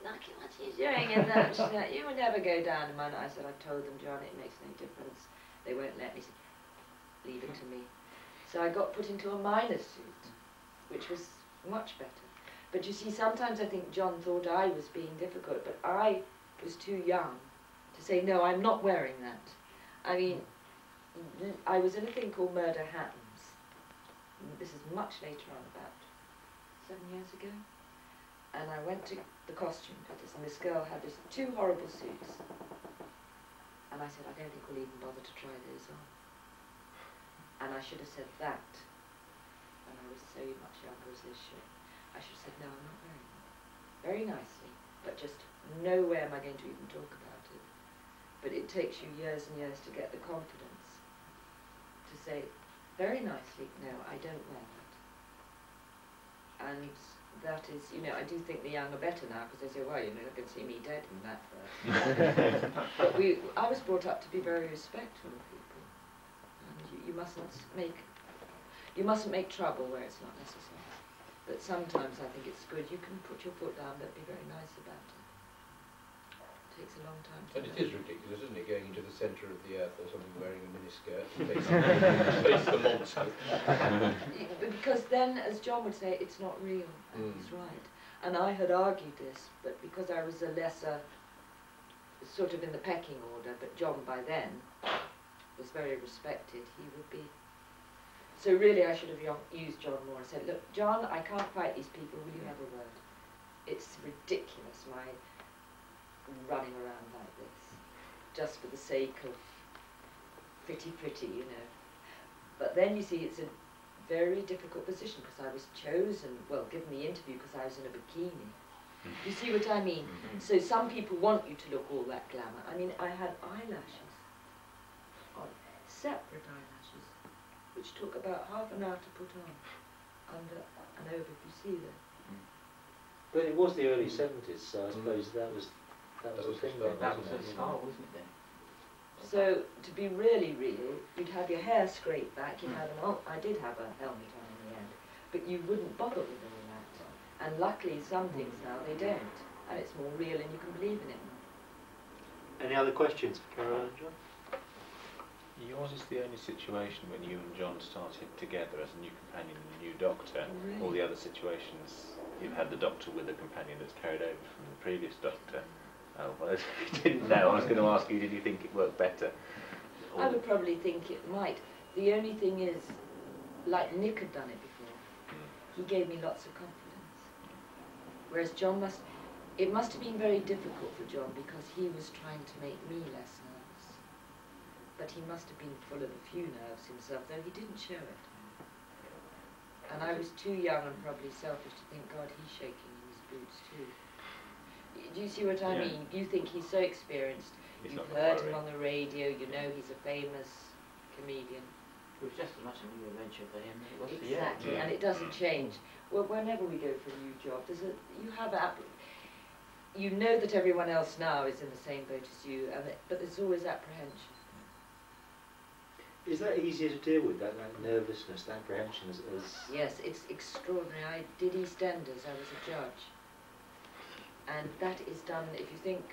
look at what she's doing in that. She said, you will never go down a mine. I said, I've told them, John, it makes no difference. They won't let me. He said, leave it to me. So I got put into a miner's suit, which was much better. But you see, sometimes I think John thought I was being difficult, but I was too young to say, no, I'm not wearing that. I mean, I was in a thing called Murder Happens. This is much later on, about 7 years ago. And I went to the costume fitters, and this girl had this 2 horrible suits. And I said, I don't think we'll even bother to try those on. And I should have said that when I was so much younger as Liz Shaw. I should have said, no, I'm not wearing that. Very nicely, but just nowhere am I going to even talk about it. But it takes you years and years to get the confidence to say very nicely, no, I don't wear that. And that is, you know, I do think the young are better now because they say, well, you know, they can see me dead in that first. But I was brought up to be very respectful of people. And you mustn't make trouble where it's not necessary. But sometimes I think it's good. You can put your foot down, but be very nice about it. It takes a long time to And learn. it is ridiculous, isn't it, going into the centre of the earth or something wearing a miniskirt and face the monster. Because then, as John would say, it's not real, and he's right. And I had argued this, but because I was a lesser, sort of in the pecking order, but John by then was very respected, he would be. So really I should have used John more and said, look, John, I can't fight these people, will you have a word? It's ridiculous, my running around like this, just for the sake of pretty, you know. But then you see it's a very difficult position because I was chosen, well, given the interview because I was in a bikini. You see what I mean? So some people want you to look all that glamour. I mean, I had eyelashes on, separate eyelashes, which took about half an hour to put on, under and over, if you see that. But it was the early 70s, so I suppose that was the thing then, That was wasn't a it? style, wasn't it then? So, to be really real, you'd have your hair scraped back, you'd have I did have a helmet on in the end, but you wouldn't bother with all that. And luckily, some things now, they don't, and it's more real and you can believe in it. Any other questions for Caroline and John? Yours is the only situation when you and John started together as a new companion and a new doctor. Really? All the other situations, you've had the doctor with a companion that's carried over from the previous doctor. Oh, well, if you didn't know, I was going to ask you, did you think it worked better? I would probably think it might. The only thing is, like Nick had done it before, he gave me lots of confidence. Whereas John it must have been very difficult for John because he was trying to make me less nervous. But he must have been full of a few nerves himself, though he didn't show it. And I was too young and probably selfish to think, God, he's shaking in his boots too. Do you see what I mean? You think he's so experienced, you've heard him on the radio, you know he's a famous comedian. It was just as much a new adventure for him as it was for you. Exactly, and it doesn't change. Well, whenever we go for a new job, you know that everyone else now is in the same boat as you, but there's always apprehension. Is that easier to deal with, that nervousness, that apprehension as... Yes, it's extraordinary. I did EastEnders, I was a judge. And that is done, if you think,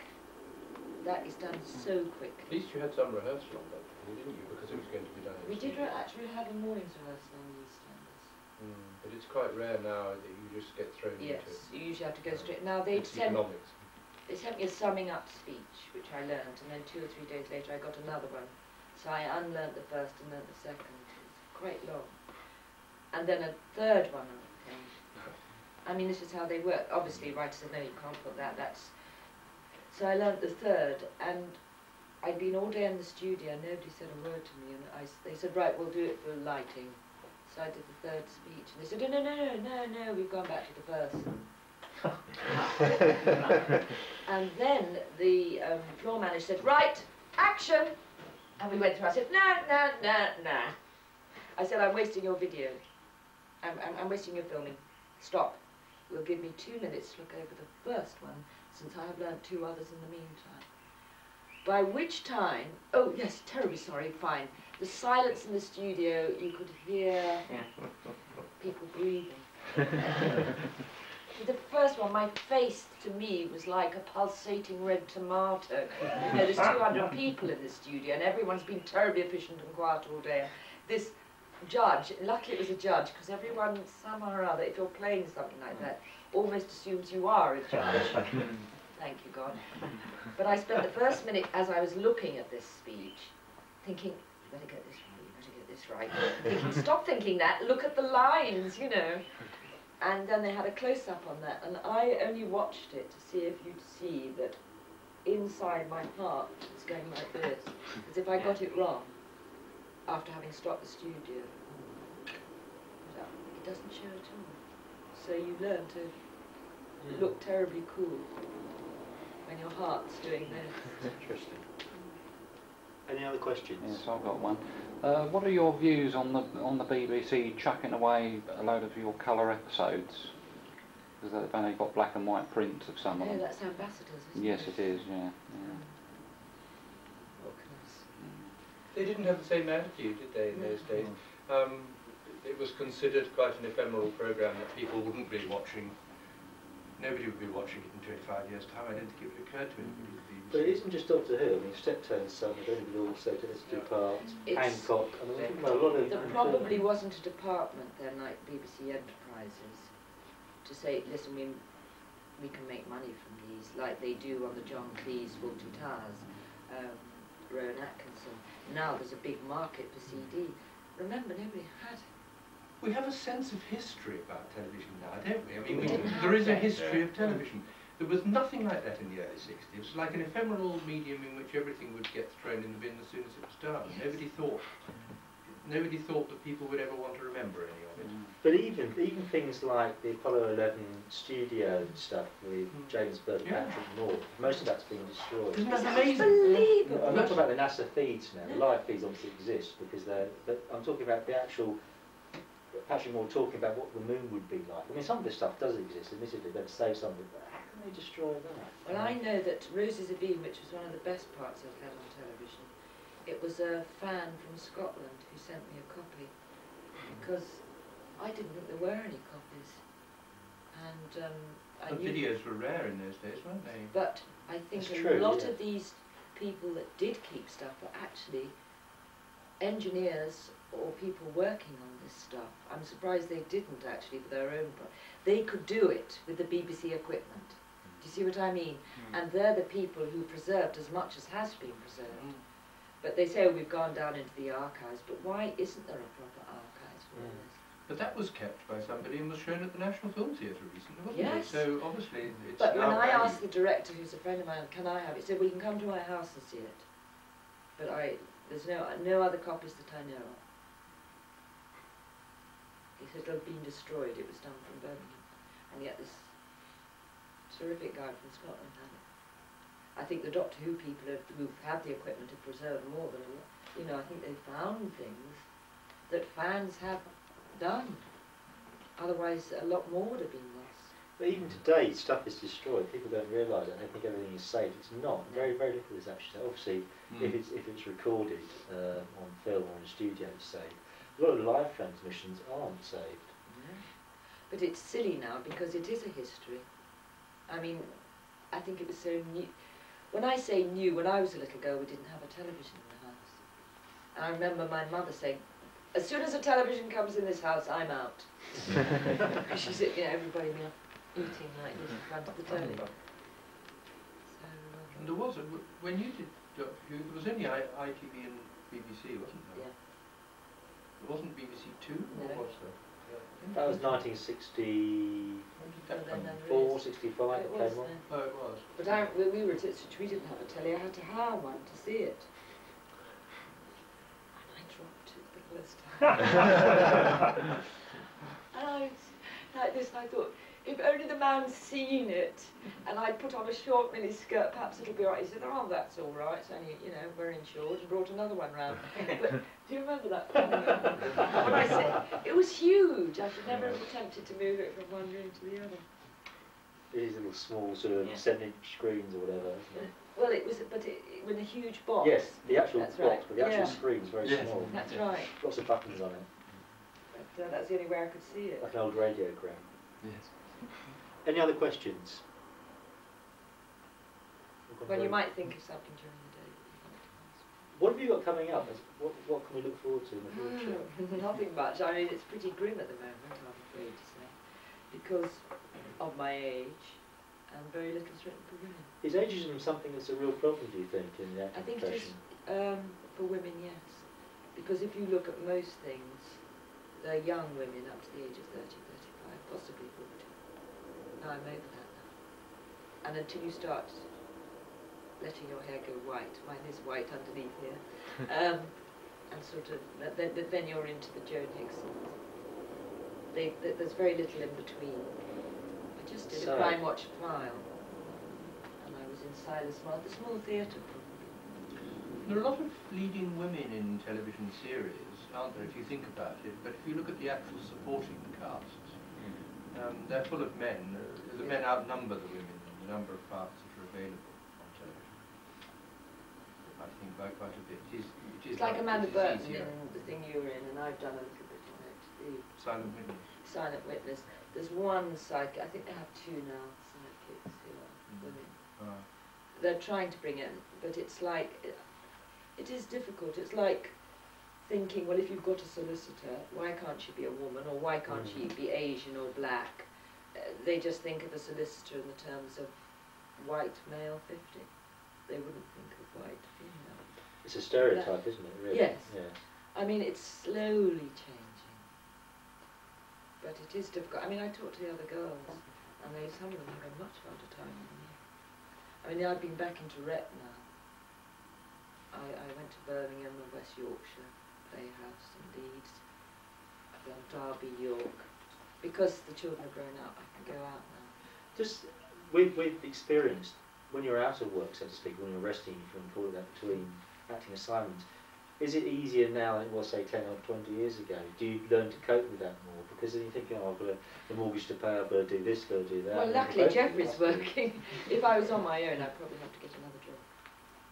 that is done so quickly. At least you had some rehearsal on that, didn't you? Because it was going to be done. We did actually have a morning's rehearsal on the EastEnders. But it's quite rare now that you just get thrown into it. Yes, you usually have to go straight. Now they sent me a summing up speech, which I learned, and then 2 or 3 days later I got another one. So I unlearned the first and learned the second. It's quite long. And then a third one came. I mean, this is how they work. Obviously, writers said, no, you can't put that. So I learned the third, and I'd been all day in the studio, and nobody said a word to me, and they said, right, we'll do it for lighting. So I did the third speech, and they said, no, we've gone back to the first. And then the floor manager said, right, action! And we went through, I said, no. I said, I'm wasting your video. I'm wasting your filming. Stop. You'll give me 2 minutes to look over the first one, since I have learned 2 others in the meantime. By which time, oh yes, terribly sorry, fine. The silence in the studio, you could hear people breathing. The first one, my face to me was like a pulsating red tomato. You know, there's 200 people in the studio and everyone's been terribly efficient and quiet all day. This judge, luckily it was a judge, because everyone somehow or other, if you're playing something like that, almost assumes you are a judge. Thank you, God. But I spent the first minute as I was looking at this speech, thinking, you better get this right. Thinking, stop thinking that, look at the lines, you know. And then they had a close-up on that, and I only watched it to see if you'd see that inside my heart was going like this, as if I got it wrong after having stopped the studio. But it doesn't show at all. So you learn to look terribly cool when your heart's doing this. Interesting. Any other questions? Yes, I've got one. What are your views on the BBC chucking away a load of your colour episodes? Because they've only got black and white prints of some of them. Oh, that's Ambassadors, isn't yes, it? it is, yeah. What can I say? They didn't have the same attitude, did they, in those days? It was considered quite an ephemeral programme that people wouldn't be watching. Nobody would be watching it in 25 years' time. I don't think it would occur to anybody. But it isn't just Doctor Who. I mean, Steptoe's Son, David also does parts, Hancock. I mean, we're talking about a lot of... There probably wasn't a department then like BBC Enterprises to say, listen, we can make money from these, like they do on the John Cleese, Fawlty Towers, Rowan Atkinson. Now there's a big market for CD. Remember, nobody had. We have a sense of history about television now, don't we? I mean, there is a history of television. There was nothing like that in the early 60s. It was like an ephemeral medium in which everything would get thrown in the bin as soon as it was done. Yes. Nobody thought that people would ever want to remember any of it. But even things like the Apollo 11 studio stuff with James Byrd and Patrick Moore, most of that's been destroyed. Isn't that amazing? Unbelievable. I'm not talking about the NASA feeds now. The live feeds obviously exist because I'm talking about the actual Patrick Moore talking about what the moon would be like. I mean, some of this stuff does exist, admittedly, they'd say something, but how can they destroy that? Well, I know that Roses of Eden, which was one of the best parts I've had on television, it was a fan from Scotland who sent me a copy, because I didn't think there were any copies. And I knew videos were rare in those days, weren't they? But I think That's a true, lot of these people that did keep stuff were actually engineers or people working on this stuff. I'm surprised they didn't actually for their own part. They could do it with the BBC equipment. Do you see what I mean? And they're the people who preserved as much as has been preserved. But they say, oh, we've gone down into the archives, but why isn't there a proper archives for all this? But that was kept by somebody and was shown at the National Film Theatre recently, wasn't Yes. it? So obviously it's But when I valued. asked the director, who's a friend of mine, can I have it? He said, well, you can come to my house and see it. But there's no other copies that I know of. He said it had been destroyed, it was done from Birmingham. And yet this terrific guy from Scotland had it. I think the Doctor Who people who've had the equipment have preserved more than a lot. You know, I think they've found things that fans have done. Otherwise, a lot more would have been lost. But even today, stuff is destroyed. People don't realise it. They think everything is saved. It's not. Very, very little is actually. Obviously, if it's recorded on film or in a studio, it's saved. A lot of live transmissions aren't saved. Yeah. But it's silly now because it is a history. I mean, I think it was so new. When I say new, when I was a little girl, we didn't have a television in the house. And I remember my mother saying, as soon as a television comes in this house, I'm out. Because she said, you know, everybody eating like this in front of the telly. So, and there was, when you did Doctor Who, there was only ITV and BBC, wasn't there? yeah. There wasn't BBC Two, No. or was there? That was 1964, When did that come? 65 It it was came on. then. Oh, it was. But when we were at Ipswich, we didn't have a telly. I had to hire one to see it. And I dropped it the first time. And I was like this, and I thought, if only the man's seen it, and I'd put on a short mini skirt, perhaps it'll be all right. He said, oh, that's all right. It's only, you know, wearing short, and brought another one round. But do you remember that? When I said, it was huge. I should never have attempted to move it from one room to the other. These little small sort of Yeah. 7-inch screens or whatever, isn't it? Well, it was, but it was a huge box. Yes, the actual That's box, right. but the actual Yeah. screen's very Yes. small. That's right. Lots of buttons on it, But that's the only way I could see it. like an old radiogram. Yes. Any other questions? Well, you might think of something during the day. What have you got coming up? What can we look forward to in the future? Nothing much. I mean, it's pretty grim at the moment, I'm afraid to say, because of my age and very little is written for women. Is ageism something that's a real problem, do you think, in the I acting think it is profession? for women, yes. Because if you look at most things, they're young women up to the age of 30, 35, possibly 40. No, I'm over that now. And until you start letting your hair go white, mine is white underneath here, and sort of, then you're into the Joan Hicksons. There's very little in between. I just did a Crime Watch file, and I was in Silas Mark, the small theatre. There are a lot of leading women in television series, aren't there, if you think about it? But if you look at the actual supporting casts, they're full of men. The men outnumber the women in the number of parts that are available on television. I think by quite a bit. It's like Amanda Burton in the thing you were in, and I've done a little bit on it. The Silent Witness. Silent Witness. There's one sidekick, I think they have two now, sidekicks who are women. They're trying to bring in, but it's like, it is difficult. It's like thinking, well, if you've got a solicitor, why can't she be a woman, or why can't she be Asian or black? They just think of a solicitor in the terms of white male 50. They wouldn't think of white female. It's a stereotype, isn't it, really? Yes. Yeah. I mean, it's slowly changing, but it is difficult. I mean, I talk to the other girls, and some of them have a much harder time than me. I mean, I've been back into rep now. I went to Birmingham and West Yorkshire Playhouse and Leeds. I've done Derby, York. Because the children are grown up, I can go out now. Just with experience, when you're out of work, so to speak, when you're resting from call it that, between acting assignments, is it easier now than it was, say, 10 or 20 years ago? Do you learn to cope with that more? Because then you're thinking, oh, I've got the mortgage to pay, I've got to do this, got to do that. Well, luckily Jeffrey's working. If I was on my own, I'd probably have to get another job.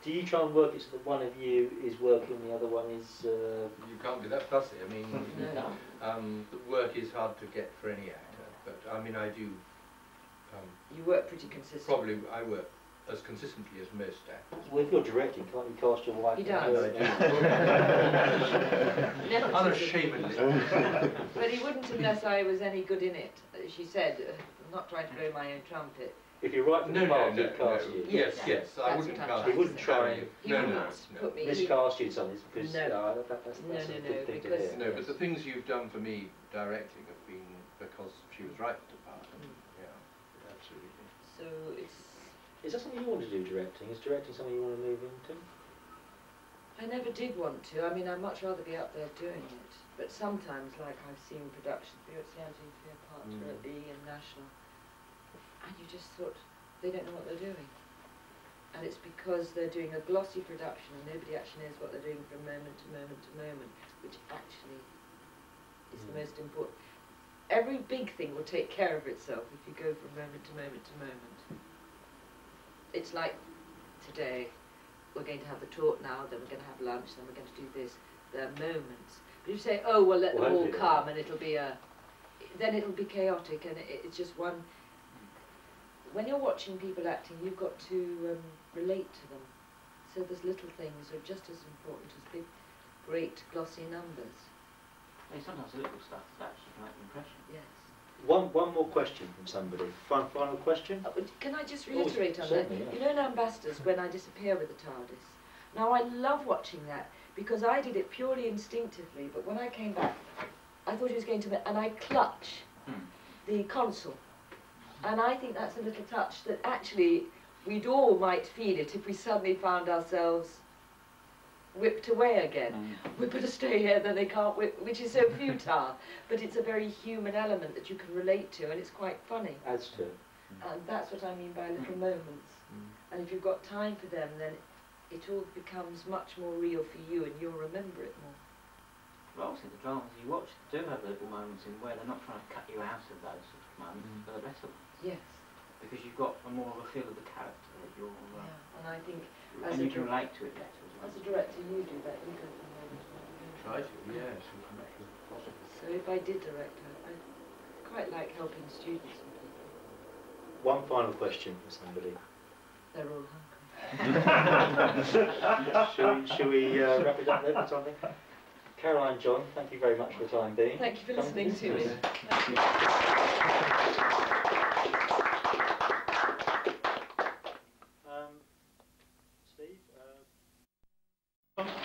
Do you try and work it so that one of you is working, the other one is... You can't be that fussy. I mean, No. the work is hard to get for any actor, but I mean, I do... You work pretty consistently. Probably I work as consistently as most actors. Well, if you're directing, can't you cast your wife? He and does. her? Unashamedly. But he wouldn't unless I was any good in it. She said, I'm not trying to blow my own trumpet, If you write for the part, he'd cast you. Yes, yes, I That's wouldn't what I'm cast He you. wouldn't try and He wouldn't put me. miscast you in something because No. that's No, a no, good thing to because- hear. No, but the things you've done for me directing have been because she was right for the part. Yeah, absolutely. So it's. Is that something you want to do, directing? Is directing something you want to move into? I never did want to. I mean, I'd much rather be up there doing it. But sometimes, like I've seen productions, be it Anthony Fairpart or at the National, and you just thought they don't know what they're doing. And it's because they're doing a glossy production and nobody actually knows what they're doing from moment to moment to moment, which actually is the most important. Every big thing will take care of itself if you go from moment to moment to moment. It's like today, we're going to have the talk now, then we're going to have lunch, then we're going to do this. There are moments. But if you say, oh, well, let them all come and it'll be then it'll be chaotic and it's just one. When you're watching people acting, you've got to relate to them. So there's little things are just as important as big, great, glossy numbers. Hey, sometimes the little stuff that actually can make an impression. Yes. One more question from somebody. Final question? Can I just reiterate on that? Certainly, yeah. You know in Ambassadors, when I disappear with the TARDIS. Now I love watching that because I did it purely instinctively, but when I came back, I thought he was going to, and I clutch the console. And I think that's a little touch that actually we'd all might feel it if we suddenly found ourselves whipped away again. We better stay here, then they can't whip, which is so futile. But it's a very human element that you can relate to, and it's quite funny. Adds to it. And that's what I mean by little moments. And if you've got time for them, then it all becomes much more real for you, and you'll remember it more. Well, obviously the dramas you watch do have little moments in where they're not trying to cut you out of those sort of moments, but they're better ones. Yes. Because you've got a more of a feel of the character that you're, Yeah. And I think and you can relate to it better as well. as a director, you do that. You go from moment to moment. Try to, yes, as much as possible. So if I did direct, I quite like helping students and people. One final question from somebody. They're all hungry. Shall we wrap it up there or something? Caroline, John, thank you very much for the time being. Thank you for listening to me. Thank you. Steve?